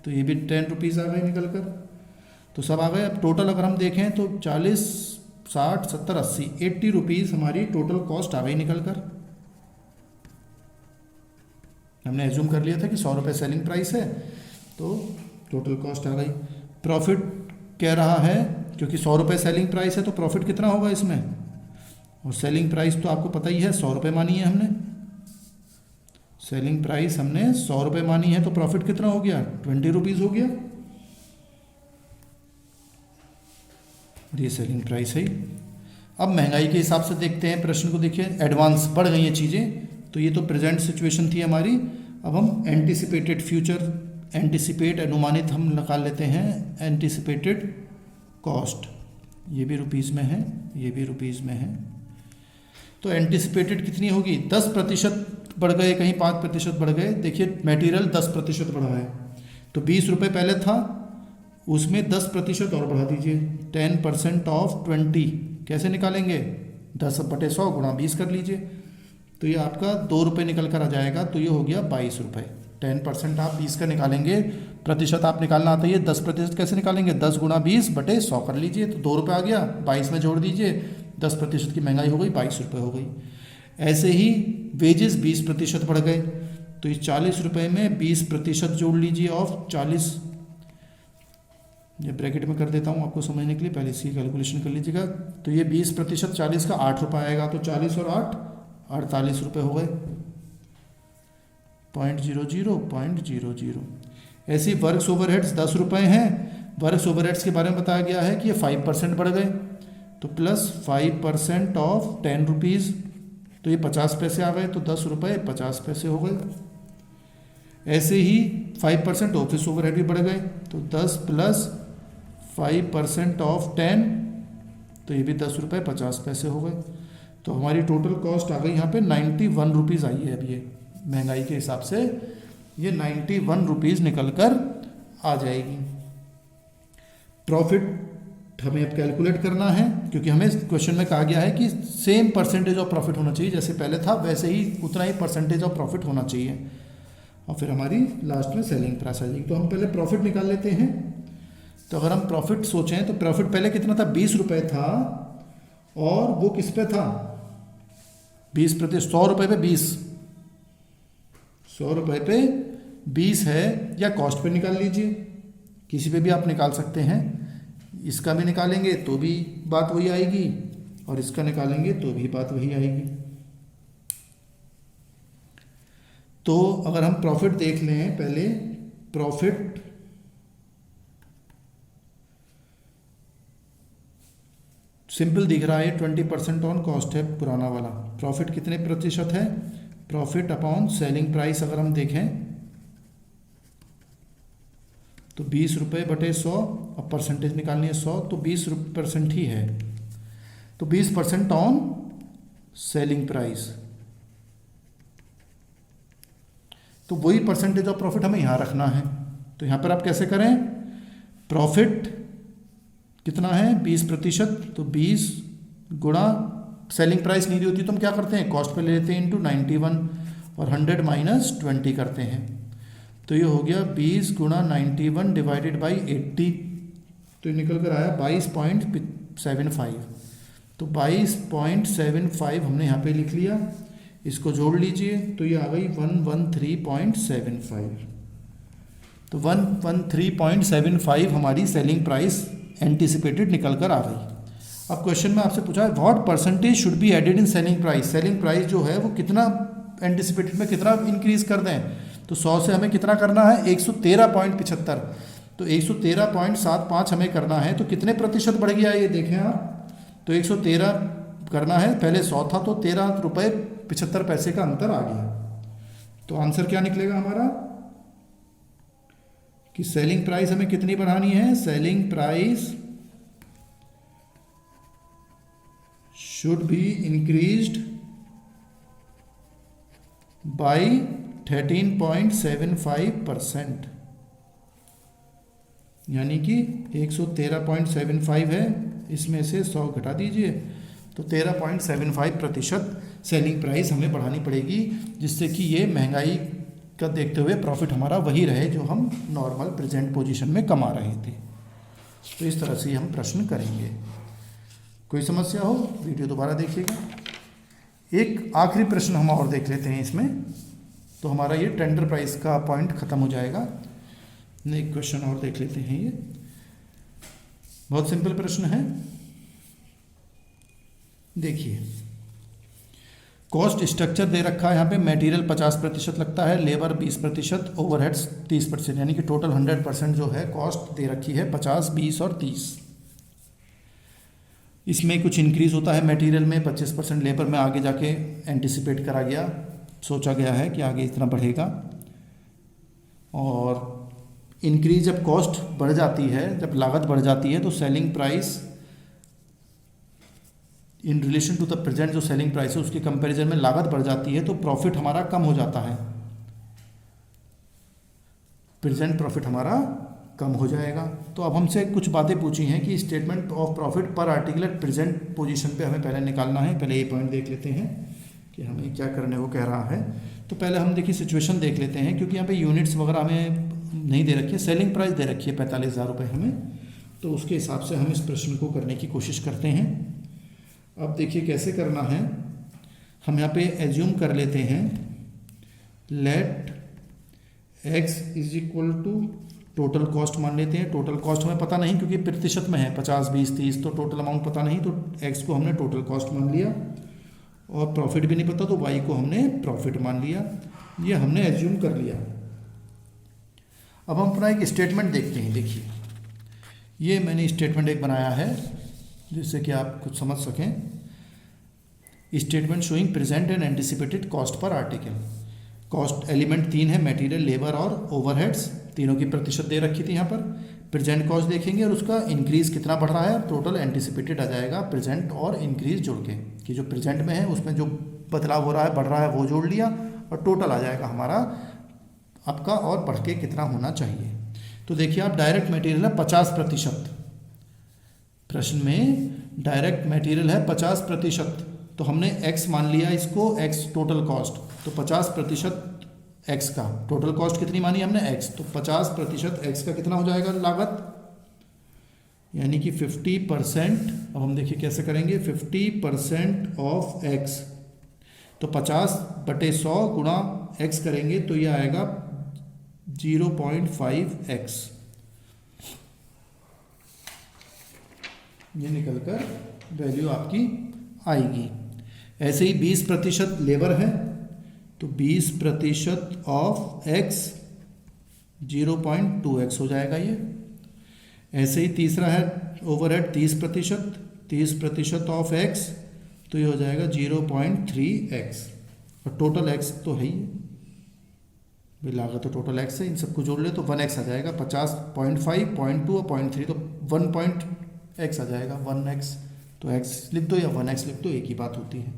तो ये भी 10 रुपीज़ आ गए निकल कर, तो सब आ गए। अब टोटल अगर हम देखें तो 40, 60, 70, 80, 80 रुपीज़ हमारी टोटल कॉस्ट आ गई निकल कर। हमने एज्यूम कर लिया था कि 100 रुपये सेलिंग प्राइस है, तो टोटल कॉस्ट आ गई। प्रॉफिट कह रहा है, क्योंकि 100 रुपये सेलिंग प्राइस है तो प्रॉफिट कितना होगा इसमें, और सेलिंग प्राइस तो आपको पता ही है 100 रुपये मानी है हमने, सेलिंग प्राइस हमने 100 रुपये मानी है, तो प्रॉफिट कितना हो गया 20 रुपीज़ हो गया, ये सेलिंग प्राइस है। अब महंगाई के हिसाब से देखते हैं प्रश्न को। देखिए, एडवांस बढ़ गई ये चीज़ें, तो ये तो प्रेजेंट सिचुएशन थी हमारी। अब हम एंटिसिपेटेड फ्यूचर, एंटिसिपेट अनुमानित हम निकाल लेते हैं, एंटिसिपेटेड कॉस्ट, ये भी रुपीज़ में है, ये भी रुपीज़ में है। तो एंटिसिपेटेड कितनी होगी, 10% बढ़ गए, कहीं 5% बढ़ गए। देखिए मटेरियल 10% बढ़ा है, तो 20 रुपये पहले था, उसमें 10% और बढ़ा दीजिए, 10% ऑफ 20 कैसे निकालेंगे, 10/100 गुणा 20 कर लीजिए, तो ये आपका 2 रुपये निकल कर आ जाएगा, तो ये हो गया 22 रुपये। 10% आप 20 का निकालेंगे, प्रतिशत आप निकालना आता है, 10% कैसे निकालेंगे, 10 गुणा 20/100 कर लीजिए, तो 2 रुपये आ गया, 22 में जोड़ दीजिए, 10% की महंगाई हो गई, 22 रुपये हो गई। ऐसे ही वेजेस 20% बढ़ गए, तो इस 40 रुपये में 20% जोड़ लीजिए ऑफ 40, ये ब्रैकेट में कर देता हूँ आपको समझने के लिए, पहले इसकी कैलकुलेशन कर लीजिएगा। तो ये 20% 40 का 8 रुपये आएगा, तो 40 और 8 48 रुपये हो गए। 0.00. ऐसी वर्क्स ओवरहेड्स 10 रुपये हैं. वर्क्स ओवरहेड्स के बारे में बताया गया है कि ये 5% बढ़ गए, तो प्लस 5% ऑफ 10 रुपीज़, तो ये 50 पैसे आ गए, तो 10 रुपये 50 पैसे हो गए. ऐसे ही 5% ऑफिस ओवरहेड भी बढ़ गए, तो 10 प्लस 5% ऑफ 10, तो ये भी 10 रुपये 50 पैसे हो गए. तो हमारी टोटल कॉस्ट आ गई यहाँ पे 91 रुपीज़ आई है. अब ये महंगाई के हिसाब से ये 91 रुपीज़ निकल कर आ जाएगी. प्रॉफिट हमें अब कैलकुलेट करना है, क्योंकि हमें क्वेश्चन में कहा गया है कि सेम परसेंटेज ऑफ प्रॉफिट होना चाहिए, जैसे पहले था वैसे ही उतना ही परसेंटेज ऑफ प्रॉफिट होना चाहिए. और फिर हमारी लास्ट में सेलिंग प्राइस आ जाएगी. तो हम पहले प्रॉफिट निकाल लेते हैं. तो अगर हम प्रॉफिट सोचें तो प्रॉफिट पहले कितना था, 20 रुपये था, और वो किस पे था, 20%, 100 रुपये पे 20, 100 रुपये पे 20 है, या कॉस्ट पे निकाल लीजिए, किसी पे भी आप निकाल सकते हैं. इसका भी निकालेंगे तो भी बात वही आएगी, और इसका निकालेंगे तो भी बात वही आएगी. तो अगर हम प्रॉफिट देख लें, पहले प्रॉफिट सिंपल दिख रहा है, 20% ऑन कॉस्ट है पुराना वाला. प्रॉफिट कितने प्रतिशत है, प्रॉफिट अपॉन सेलिंग प्राइस अगर हम देखें तो 20 रुपये बटे 100, अब परसेंटेज निकालनी है 100, तो 20% ही है, तो 20% ऑन सेलिंग प्राइस. तो वही परसेंटेज ऑफ प्रॉफिट हमें यहाँ रखना है. तो यहाँ पर आप कैसे करें, प्रॉफिट कितना है 20%, तो 20 गुणा सेलिंग प्राइस नहीं दी होती तो हम क्या करते हैं, कॉस्ट पे ले लेते हैं, इंटू 91, और 100 माइनस 20 करते हैं. तो ये हो गया 20 गुणा 91 डिवाइडेड बाई 80, तो ये निकल कर आया 22.75. तो 22.75 हमने यहाँ पे लिख लिया. इसको जोड़ लीजिए तो ये आ गई 113.75. तो 113.75 हमारी सेलिंग प्राइस एंटिसिपेटेड निकल कर आ गई. अब क्वेश्चन में आपसे पूछा है what percentage should be added in selling price. Selling price जो है वो कितना एंटिसिपेटेड में कितना इंक्रीज कर दें, तो 100 से हमें कितना करना है, 113.75. तो 113.75 हमें करना है, तो कितने प्रतिशत बढ़ गया ये देखें आप. तो 113 करना है, पहले 100 था, तो 13 रुपये 75 पैसे का अंतर आ गया. तो आंसर क्या निकलेगा हमारा कि सेलिंग प्राइस हमें कितनी बढ़ानी है, selling price should be increased by 13.75%, यानी कि 113.75 है, इसमें से 100 घटा दीजिए, तो 13.75% सेलिंग प्राइस हमें बढ़ानी पड़ेगी, जिससे कि ये महंगाई का देखते हुए प्रॉफिट हमारा वही रहे जो हम नॉर्मल प्रेजेंट पोजीशन में कमा रहे थे. तो इस तरह से हम प्रश्न करेंगे. कोई समस्या हो वीडियो दोबारा देखिएगा. एक आखिरी प्रश्न हम और देख लेते हैं इसमें, तो हमारा ये टेंडर प्राइस का पॉइंट ख़त्म हो जाएगा. एक क्वेश्चन और देख लेते हैं. ये बहुत सिंपल प्रश्न है. देखिए, कॉस्ट स्ट्रक्चर दे रखा है यहाँ पे, मटेरियल 50% लगता है, लेबर 20%, ओवरहेड्स 30%, यानी कि टोटल 100% जो है कॉस्ट दे रखी है 50, 20 और 30. इसमें कुछ इंक्रीज़ होता है मटेरियल में 25%, लेबर में आगे जाके एंटिसिपेट करा गया, सोचा गया है कि आगे इतना बढ़ेगा. और इंक्रीज जब कॉस्ट बढ़ जाती है, जब लागत बढ़ जाती है, तो selling price in relation to the present जो सेलिंग प्राइस है उसके कंपैरिजन में लागत बढ़ जाती है, तो प्रॉफिट हमारा कम हो जाता है, प्रेजेंट प्रॉफिट हमारा कम हो जाएगा. तो अब हमसे कुछ बातें पूछी हैं कि statement of profit per article at present position पे हमें पहले निकालना है. पहले ये पॉइंट देख लेते हैं कि हमें क्या करने को कह रहा है. तो पहले हम देखिए सिचुएशन देख लेते हैं, क्योंकि यहाँ पे यूनिट्स वगैरह हमें नहीं दे रखी है, सेलिंग प्राइस दे रखी है 45,000 रुपये हमें, तो उसके हिसाब से हम इस प्रश्न को करने की कोशिश करते हैं. अब देखिए कैसे करना है. हम यहाँ पे एज्यूम कर लेते हैं let x is equal to total cost मान लेते हैं. टोटल कॉस्ट हमें पता नहीं क्योंकि प्रतिशत में है, 50, 20, 30, तो टोटल अमाउंट पता नहीं, तो x को हमने टोटल कॉस्ट मान लिया, और प्रॉफिट भी नहीं पता तो y को हमने प्रॉफिट मान लिया. ये हमने एज्यूम कर लिया। अब हम अपना एक स्टेटमेंट देखते हैं। देखिए, ये मैंने स्टेटमेंट एक बनाया है जिससे कि आप कुछ समझ सकें। Statement showing present and anticipated cost per article. Cost element 3 है, मटेरियल, लेबर और ओवरहेड्स, तीनों की प्रतिशत दे रखी थी यहाँ पर। प्रेजेंट कॉस्ट देखेंगे और उसका इंक्रीज कितना बढ़ रहा है, टोटल एंटिसिपेटेड आ जाएगा प्रेजेंट और इंक्रीज जोड़ के, कि जो प्रेजेंट में है उसमें जो बदलाव हो रहा है, बढ़ रहा है, वो जोड़ लिया और टोटल आ जाएगा हमारा आपका और बढ़ के कितना होना चाहिए। तो देखिए आप, डायरेक्ट मटेरियल है 50%, प्रश्न में डायरेक्ट मटेरियल है 50%, तो हमने x मान लिया इसको, x टोटल कॉस्ट, तो 50% x का टोटल कॉस्ट कितनी मानी हमने x, तो 50% x का कितना हो जाएगा लागत, यानी कि 50%। अब हम देखिए कैसे करेंगे, 50% ऑफ x, तो 50/100 गुणा x करेंगे तो ये आएगा 0.5x, ये निकलकर वैल्यू आपकी आएगी। ऐसे ही 20% लेबर है, तो 20% ऑफ x 0.2x हो जाएगा ये। ऐसे ही तीसरा है ओवरहेड 30% ऑफ x, तो ये हो जाएगा 0.3x, और टोटल x तो है ही, लागत तो टोटल x है, इन सबको जोड़ ले तो 1x आ जाएगा। 50.5, 0.2 और 0.3, तो 1x आ जाएगा। 1x तो x लिख दो या 1x लिख दो, एक ही बात होती है।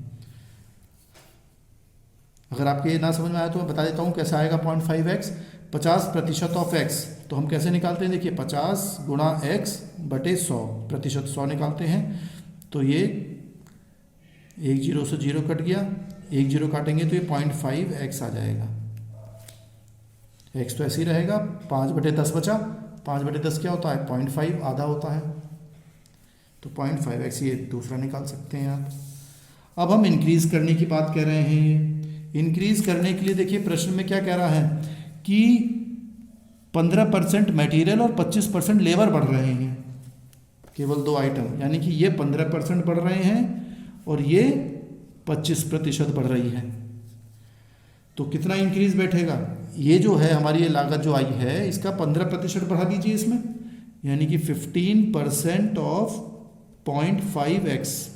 अगर आपके ये ना समझ में आया तो मैं बता देता हूँ कैसे आएगा 0.5x। 50% ऑफ x, तो हम कैसे निकालते हैं, देखिए 50 गुणा x बटे 100, प्रतिशत 100 निकालते हैं, तो ये 1 0 से 0 कट गया, 1 0 काटेंगे तो ये 0.5x आ जाएगा। x तो ऐसे ही रहेगा, 5/10 बचा, 5/10 क्या होता है, 0.5 आधा होता है, तो 0.5x ये दूसरा निकाल सकते हैं आप। अब हम इंक्रीज करने की बात कह रहे हैं। इंक्रीज करने के लिए देखिए प्रश्न में क्या कह रहा है कि 15% मटेरियल और 25% लेबर बढ़ रहे हैं, केवल 2 आइटम, यानी कि ये 15% बढ़ रहे हैं और ये 25% बढ़ रही है, तो कितना इंक्रीज बैठेगा, ये जो है हमारी ये लागत जो आई है इसका 15% बढ़ा दीजिए इसमें, यानी कि 15% ऑफ 0.5x,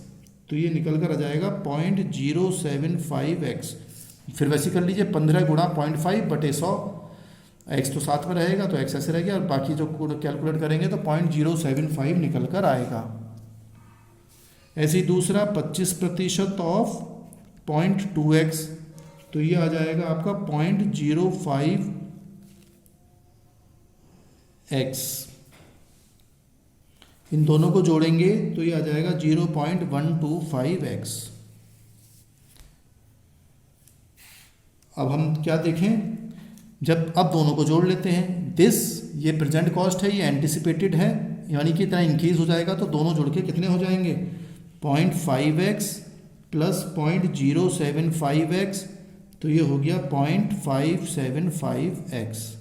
तो ये निकल कर आ जाएगा 0.075x। फिर वैसे कर लीजिए, 15 गुणा 0.5/100, x तो साथ में रहेगा तो x ऐसे रह गया, और बाकी जो कैलकुलेट करेंगे तो 0.075 निकल कर आएगा। ऐसे ही दूसरा 25% ऑफ 0.2x, तो ये आ जाएगा आपका 0.05x, इन दोनों को जोड़ेंगे तो ये आ जाएगा 0.125x। अब हम क्या देखें, जब अब दोनों को जोड़ लेते हैं, ये प्रेजेंट कॉस्ट है, ये एंटिसिपेटेड है, यानी कि इतना इंक्रीज हो जाएगा, तो दोनों जोड़ के कितने हो जाएंगे, 0.5x प्लस 0.075x, तो ये हो गया 0.575x,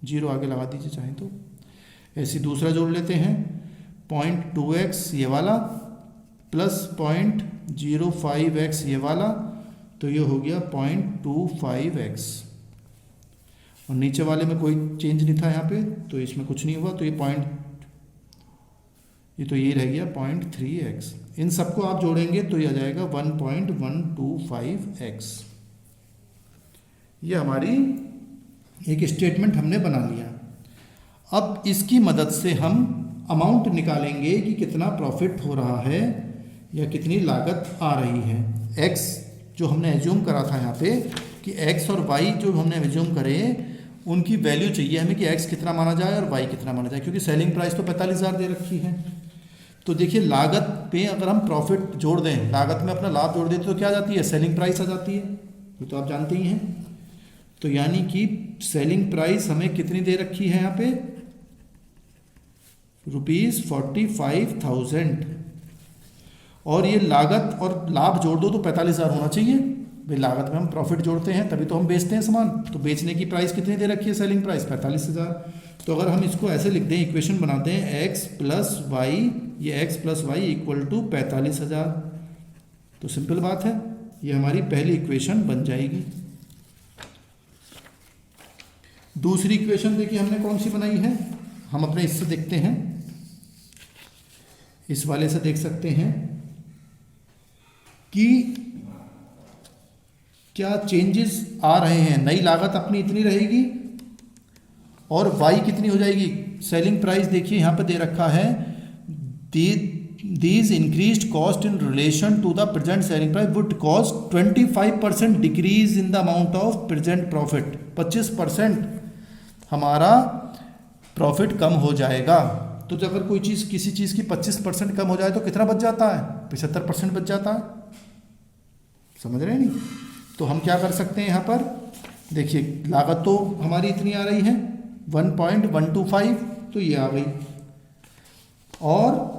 0 आगे लगा दीजिए चाहे तो। ऐसे दूसरा जोड़ लेते हैं, 0.2x ये वाला प्लस 0.05x ये वाला, तो ये हो गया 0.25x, और नीचे वाले में कोई चेंज नहीं था यहाँ पे, तो इसमें कुछ नहीं हुआ, तो ये रह गया 0.3x। इन सबको आप जोड़ेंगे तो ये आ जाएगा 1.125x। ये हमारी एक स्टेटमेंट हमने बना लिया। अब इसकी मदद से हम अमाउंट निकालेंगे कि कितना प्रॉफिट हो रहा है या कितनी लागत आ रही है। x जो हमने एज्यूम करा था यहाँ पे कि x और y जो हमने एज्यूम करे उनकी वैल्यू चाहिए हमें कि x कितना माना जाए और y कितना माना जाए, क्योंकि सेलिंग प्राइस तो 45,000 दे रखी है। तो देखिए लागत पे अगर हम प्रॉफिट जोड़ दें, लागत में अपना लाभ जोड़ दें तो क्या आ जाती है, सेलिंग प्राइस आ जाती है, ये तो आप जानते ही हैं। तो यानी कि सेलिंग प्राइस हमें कितनी दे रखी है यहाँ पे, ₹45,000, और ये लागत और लाभ जोड़ दो तो 45,000 होना चाहिए। भाई लागत में हम प्रॉफिट जोड़ते हैं तभी तो हम बेचते हैं सामान, तो बेचने की प्राइस कितनी दे रखी है, सेलिंग प्राइस 45,000। तो अगर हम इसको ऐसे लिख दें, इक्वेशन बनाते हैं x प्लस वाई, ये x plus y equal to 45,000, तो सिंपल बात है, ये हमारी पहली इक्वेशन बन जाएगी। दूसरी इक्वेशन देखिए हमने कौन सी बनाई है, हम अपने इससे देखते हैं, इस वाले से देख सकते हैं कि क्या चेंजेस आ रहे हैं। नई लागत अपनी इतनी रहेगी और वाई कितनी हो जाएगी। सेलिंग प्राइस देखिए यहाँ पे दे रखा है, these increased cost in relation to the present selling price would cause 25% decrease in the amount of present profit. 25% हमारा प्रॉफिट कम हो जाएगा। तो जब अगर कोई चीज़, किसी चीज़ की 25% कम हो जाए तो कितना बच जाता है, 75% बच जाता है। समझ रहे हैं नहीं। तो हम क्या कर सकते हैं यहाँ पर, देखिए लागत तो हमारी इतनी आ रही है 1.125, तो ये आ गई। और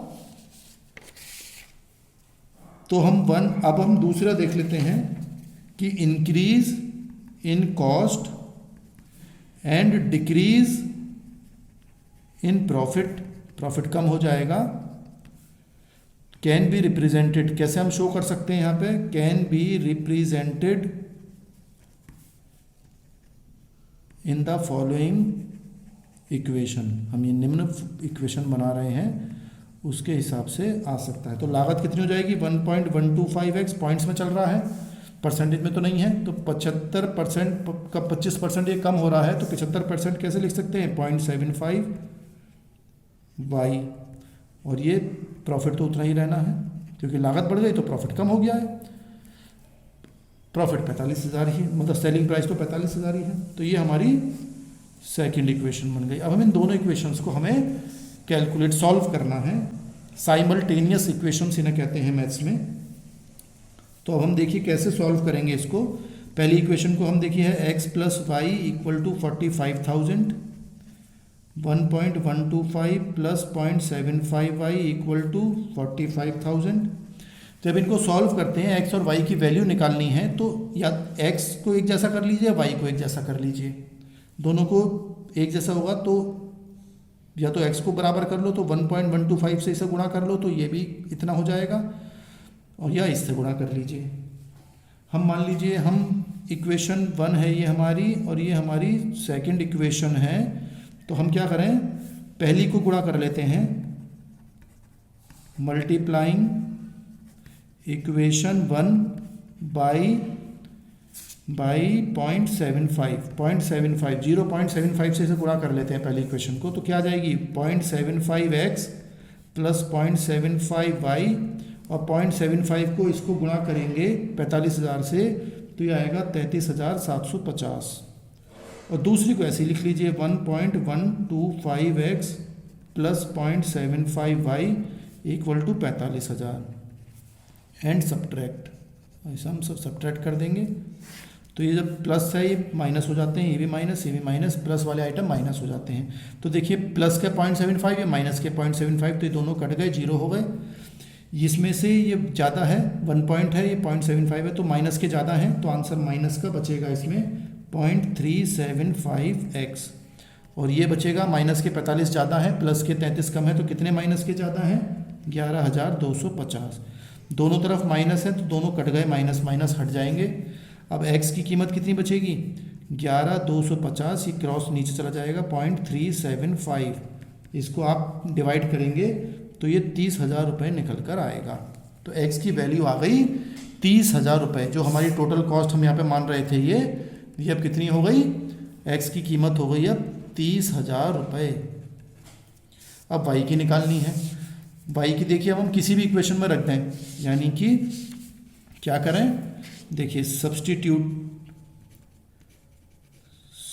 तो अब हम दूसरा देख लेते हैं कि increase in cost and decrease in profit, profit कम हो जाएगा। कैन बी रिप्रेजेंटेड, कैसे हम शो कर सकते हैं यहाँ पे, can be represented in the following equation. हम ये निम्न इक्वेशन बना रहे हैं, उसके हिसाब से आ सकता है। तो लागत कितनी हो जाएगी, 1.125x पॉइंट्स में चल रहा है, परसेंटेज में तो नहीं है। तो 75% का 25% ये कम हो रहा है, तो 75% कैसे लिख सकते हैं, 0.75y। और ये प्रॉफिट तो उतना ही रहना है, क्योंकि लागत बढ़ गई तो प्रॉफिट कम हो गया है। प्रॉफिट 45,000 ही, मतलब सेलिंग प्राइस तो 45,000 ही है। तो ये हमारी सेकंड इक्वेशन बन गई। अब हम इन दोनों इक्वेशंस को हमें कैलकुलेट, सॉल्व करना है। साइमल्टेनियस इक्वेशंस इन्हें कहते हैं मैथ्स में। तो अब हम देखिए कैसे सॉल्व करेंगे इसको। पहली इक्वेशन को हम देखिए है x + y = 45,000, 1.125 + 0.75y = 45,000। तो अब इनको सॉल्व करते हैं, x और y की वैल्यू निकालनी है। तो या x को एक जैसा कर लीजिए, y को एक जैसा कर लीजिए। दोनों को एक जैसा होगा तो या तो x को बराबर कर लो, तो 1.125 से इसे गुणा कर लो तो ये भी इतना हो जाएगा, और या इससे गुणा कर लीजिए। हम मान लीजिए हम इक्वेशन 1 है ये हमारी, और ये हमारी सेकंड इक्वेशन है। तो हम क्या करें, पहली को गुणा कर लेते हैं, मल्टीप्लाइंग इक्वेशन 1 बाई 0.75, 0.75 से इसे गुणा कर लेते हैं पहली इक्वेशन को। तो क्या आ जाएगी, 0.75x + 0.75y, और 0.75 को इसको गुणा करेंगे 45,000 से, तो ये आएगा 33,750। और दूसरी को ऐसे ही लिख लीजिए, 1.125x + 0.75y = 45,000। एंड सब्ट्रैक्ट, ऐसा हम सब सब्ट्रैक्ट कर देंगे। तो ये जब प्लस है ये माइनस हो जाते हैं, ये भी माइनस, ये भी माइनस, प्लस वाले आइटम माइनस हो जाते हैं। तो देखिए प्लस के 0.75, ये माइनस के 0.75, तो ये दोनों कट गए, जीरो हो गए। इसमें से ये ज़्यादा है, 1 पॉइंट है, ये 0.75 है, तो माइनस के ज़्यादा हैं, तो आंसर माइनस का बचेगा इसमें 0.375x। और ये बचेगा माइनस के 45 ज़्यादा है, प्लस के 33 कम है, तो कितने माइनस के ज़्यादा हैं, 11,250। दोनों तरफ माइनस है तो दोनों कट गए, माइनस माइनस हट जाएंगे। अब x की कीमत कितनी बचेगी, 11,250, ये क्रॉस नीचे चला जाएगा, 0.375। इसको आप डिवाइड करेंगे तो ये 30,000 रुपये निकल कर आएगा। तो x की वैल्यू आ गई 30,000 रुपये। जो हमारी टोटल कॉस्ट हम यहाँ पे मान रहे थे ये अब कितनी हो गई, x की कीमत हो गई अब 30,000 रुपये। अब y की निकालनी है। y की देखिए अब हम किसी भी इक्वेशन में रख दें, यानी कि क्या करें, देखिए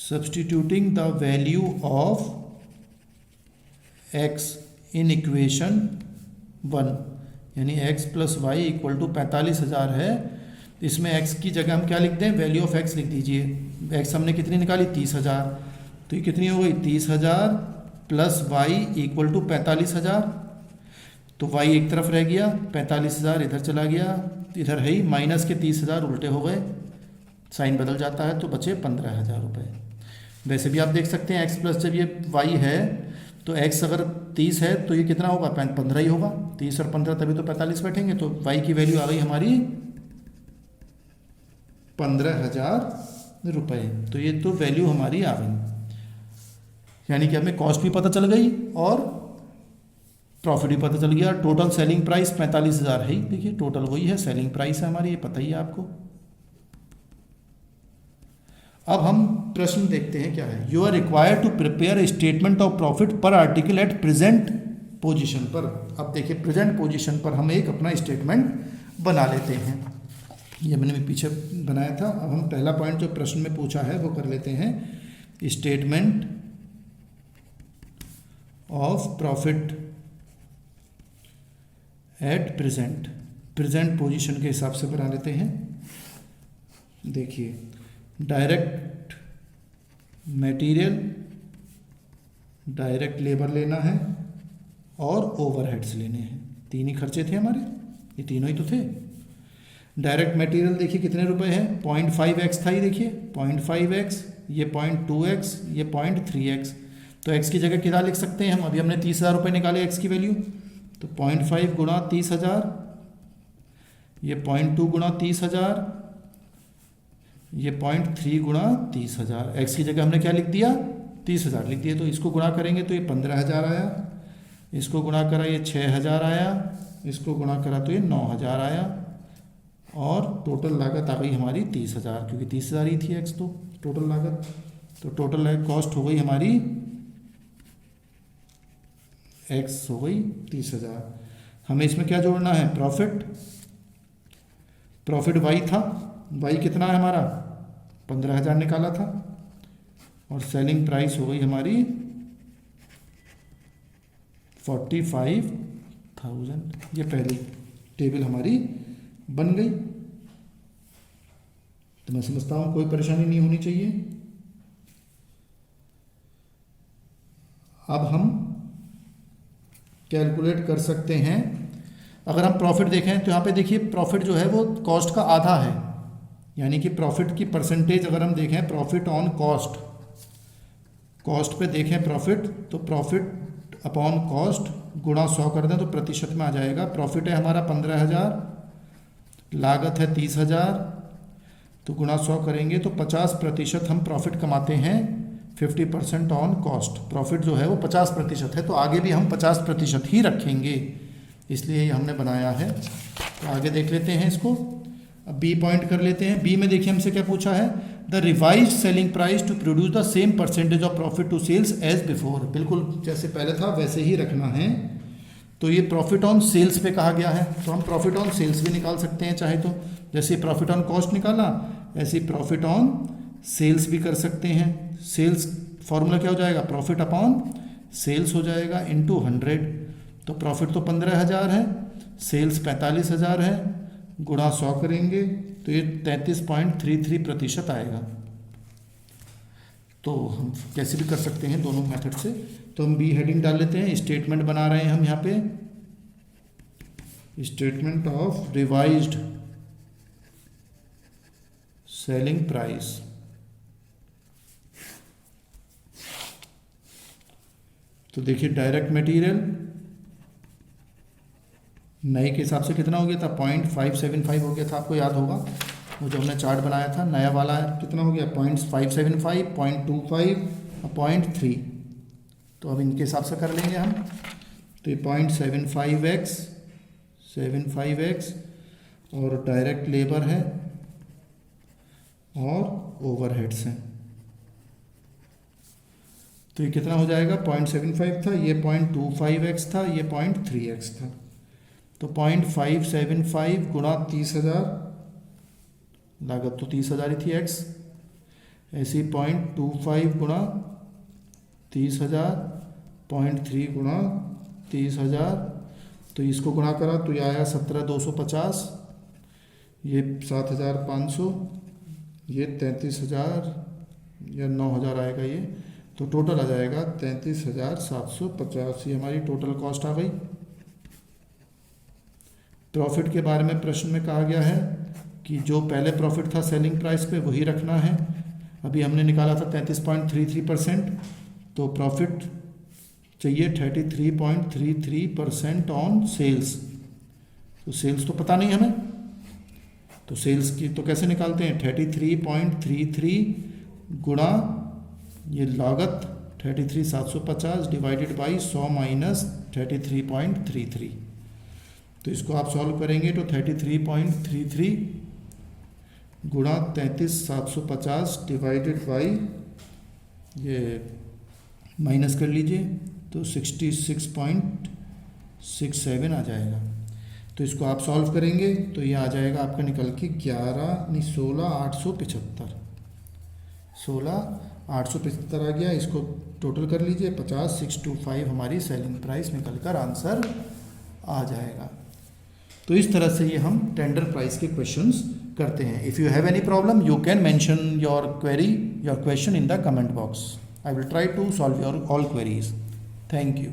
substituting the value of x in equation 1, यानी x + y = 45,000 है। इसमें x की जगह हम क्या लिख दें, वैल्यू ऑफ x लिख दीजिए। x हमने कितनी निकाली, 30,000, तो ये कितनी हो गई, 30,000 + y = 45,000। तो y एक तरफ रह गया, 45,000 इधर चला गया, इधर है ही, माइनस के 30,000 उल्टे हो गए, साइन बदल जाता है, तो बचे 15,000 रुपये। वैसे भी आप देख सकते हैं x प्लस जब ये y है तो x अगर 30 है तो ये कितना होगा, 15 ही होगा। 30 और 15 तभी तो 45 बैठेंगे। तो y की वैल्यू आ गई हमारी 15,000 रुपये। तो ये तो वैल्यू हमारी आ गई। यानी कि हमें कॉस्ट भी पता चल गई और प्रॉफिट भी पता चल गया। टोटल सेलिंग प्राइस 45,000 है ही, देखिए टोटल वही है, सेलिंग प्राइस है हमारी, ये पता ही है आपको। अब हम प्रश्न देखते हैं क्या है। You are required to prepare a statement of profit per article at present position पर। अब देखिए प्रेजेंट पोजीशन पर हम एक अपना स्टेटमेंट बना लेते हैं, ये मैंने भी पीछे बनाया था। अब हम पहला पॉइंट जो प्रश्न में पूछा है वो कर लेते हैं, statement of profit at present, present position के हिसाब से बना लेते हैं। देखिए डायरेक्ट मटेरियल, डायरेक्ट लेबर लेना है और ओवरहेड्स लेने हैं, तीन ही खर्चे थे हमारे, ये तीनों ही तो थे। डायरेक्ट मटेरियल देखिए कितने रुपए है, 0.5x था ही, देखिए 0.5x, ये 0.2x, ये 0.3x। तो x की जगह कितना लिख सकते हैं हम, अभी हमने 30,000 रुपये निकाले x की वैल्यू, तो 0.5 गुणा 30,000, ये 0.2 गुणा 30,000, ये 0.3 गुणा 30,000। x की जगह हमने क्या लिख दिया, 30,000 लिख दिया। तो इसको गुणा करेंगे तो ये 15,000 आया, इसको गुणा करा ये 6,000 आया, इसको गुणा करा तो ये 9,000 आया, और टोटल लागत आ गई हमारी 30,000, क्योंकि 30,000 ही थी x तो टोटल लागत। तो टोटल कॉस्ट हो गई हमारी x हो गई 30,000। हमें इसमें क्या जोड़ना है, प्रॉफिट, प्रॉफिट y था, y कितना है हमारा 15,000 निकाला था, और सेलिंग प्राइस हो गई हमारी 45,000। ये पहली टेबल हमारी बन गई। तो मैं समझता हूं कोई परेशानी नहीं होनी चाहिए। अब हम कैलकुलेट कर सकते हैं, अगर हम प्रॉफिट देखें तो यहाँ पे देखिए प्रॉफिट जो है वो कॉस्ट का आधा है, यानी कि प्रॉफिट की परसेंटेज अगर हम देखें, प्रॉफिट ऑन कॉस्ट, कॉस्ट पे देखें प्रॉफिट, तो प्रॉफिट अपॉन कॉस्ट गुणा 100 कर दें तो प्रतिशत में आ जाएगा। प्रॉफिट है हमारा 15,000, लागत है 30,000, तो गुणा 100 करेंगे तो 50% हम प्रॉफिट कमाते हैं, 50% ऑन कॉस्ट। प्रॉफिट जो है वो 50% है, तो आगे भी हम 50% ही रखेंगे, इसलिए ये हमने बनाया है। तो आगे देख लेते हैं इसको। अब बी पॉइंट कर लेते हैं। बी में देखिए हमसे क्या पूछा है, the revised selling price to produce the same percentage of profit to sales as before. बिल्कुल जैसे पहले था वैसे ही रखना है। तो ये प्रॉफिट ऑन सेल्स पे कहा गया है, तो हम प्रॉफिट ऑन सेल्स भी निकाल सकते हैं चाहे तो, जैसे प्रॉफिट ऑन कॉस्ट निकाला ऐसे प्रॉफिट ऑन सेल्स भी कर सकते हैं। सेल्स फॉर्मूला क्या हो जाएगा, प्रॉफिट अपॉन सेल्स हो जाएगा इनटू 100। तो प्रॉफिट तो 15,000 है, सेल्स 45,000 है, गुणा 100 करेंगे तो ये 33.33% आएगा। तो हम कैसे भी कर सकते हैं दोनों मेथड से। तो हम बी हेडिंग डाल लेते हैं, स्टेटमेंट बना रहे हैं हम यहाँ पे, statement of revised selling price. तो देखिए डायरेक्ट मटेरियल नए के हिसाब से कितना हो गया था, 0.575 हो गया था, आपको याद होगा वो जो हमने चार्ट बनाया था। नया वाला कितना हो गया, 0.575, 0.25 और 0.3। तो अब इनके हिसाब से कर लेंगे हम। तो ये 0.75x और डायरेक्ट लेबर है और ओवरहेड्स हैं। तो ये कितना हो जाएगा, 0.75 था, ये 0.25x था, ये 0.3x था। तो 0.575 गुणा 30,000, लागत तो 30,000 ही थी x, ऐसी 0.25 गुणा 30,000, 0.3 गुणा 30,000, तो इसको गुणा करा तो ये आया 17,250, ये 7,500, ये 33,000 या 9,000 आएगा ये, तो टोटल आ जाएगा 33,750। ये हमारी टोटल कॉस्ट आ गई। प्रॉफिट के बारे में प्रश्न में कहा गया है कि जो पहले प्रॉफिट था सेलिंग प्राइस पे वही रखना है। अभी हमने निकाला था 33.33%, तो प्रॉफिट चाहिए 33.33% ऑन सेल्स। तो सेल्स तो पता नहीं हमें, तो सेल्स की तो कैसे निकालते हैं, 33.33 गुणा ये लागत 33,750 डिवाइडेड बाई 100 माइनस 33.33। तो इसको आप सॉल्व करेंगे तो 33.33 गुणा 33,750 डिवाइडेड बाई ये माइनस कर लीजिए तो 66.67 आ जाएगा। तो इसको आप सॉल्व करेंगे तो ये आ जाएगा आपका निकल के 16,875 16,875 आ गया। इसको टोटल कर लीजिए 50,625 हमारी सेलिंग प्राइस निकल कर आंसर आ जाएगा। तो इस तरह से ये हम टेंडर प्राइस के क्वेश्चंस करते हैं। If you have any problem you can mention your question in the comment box. I will try to solve your all queries. Thank you.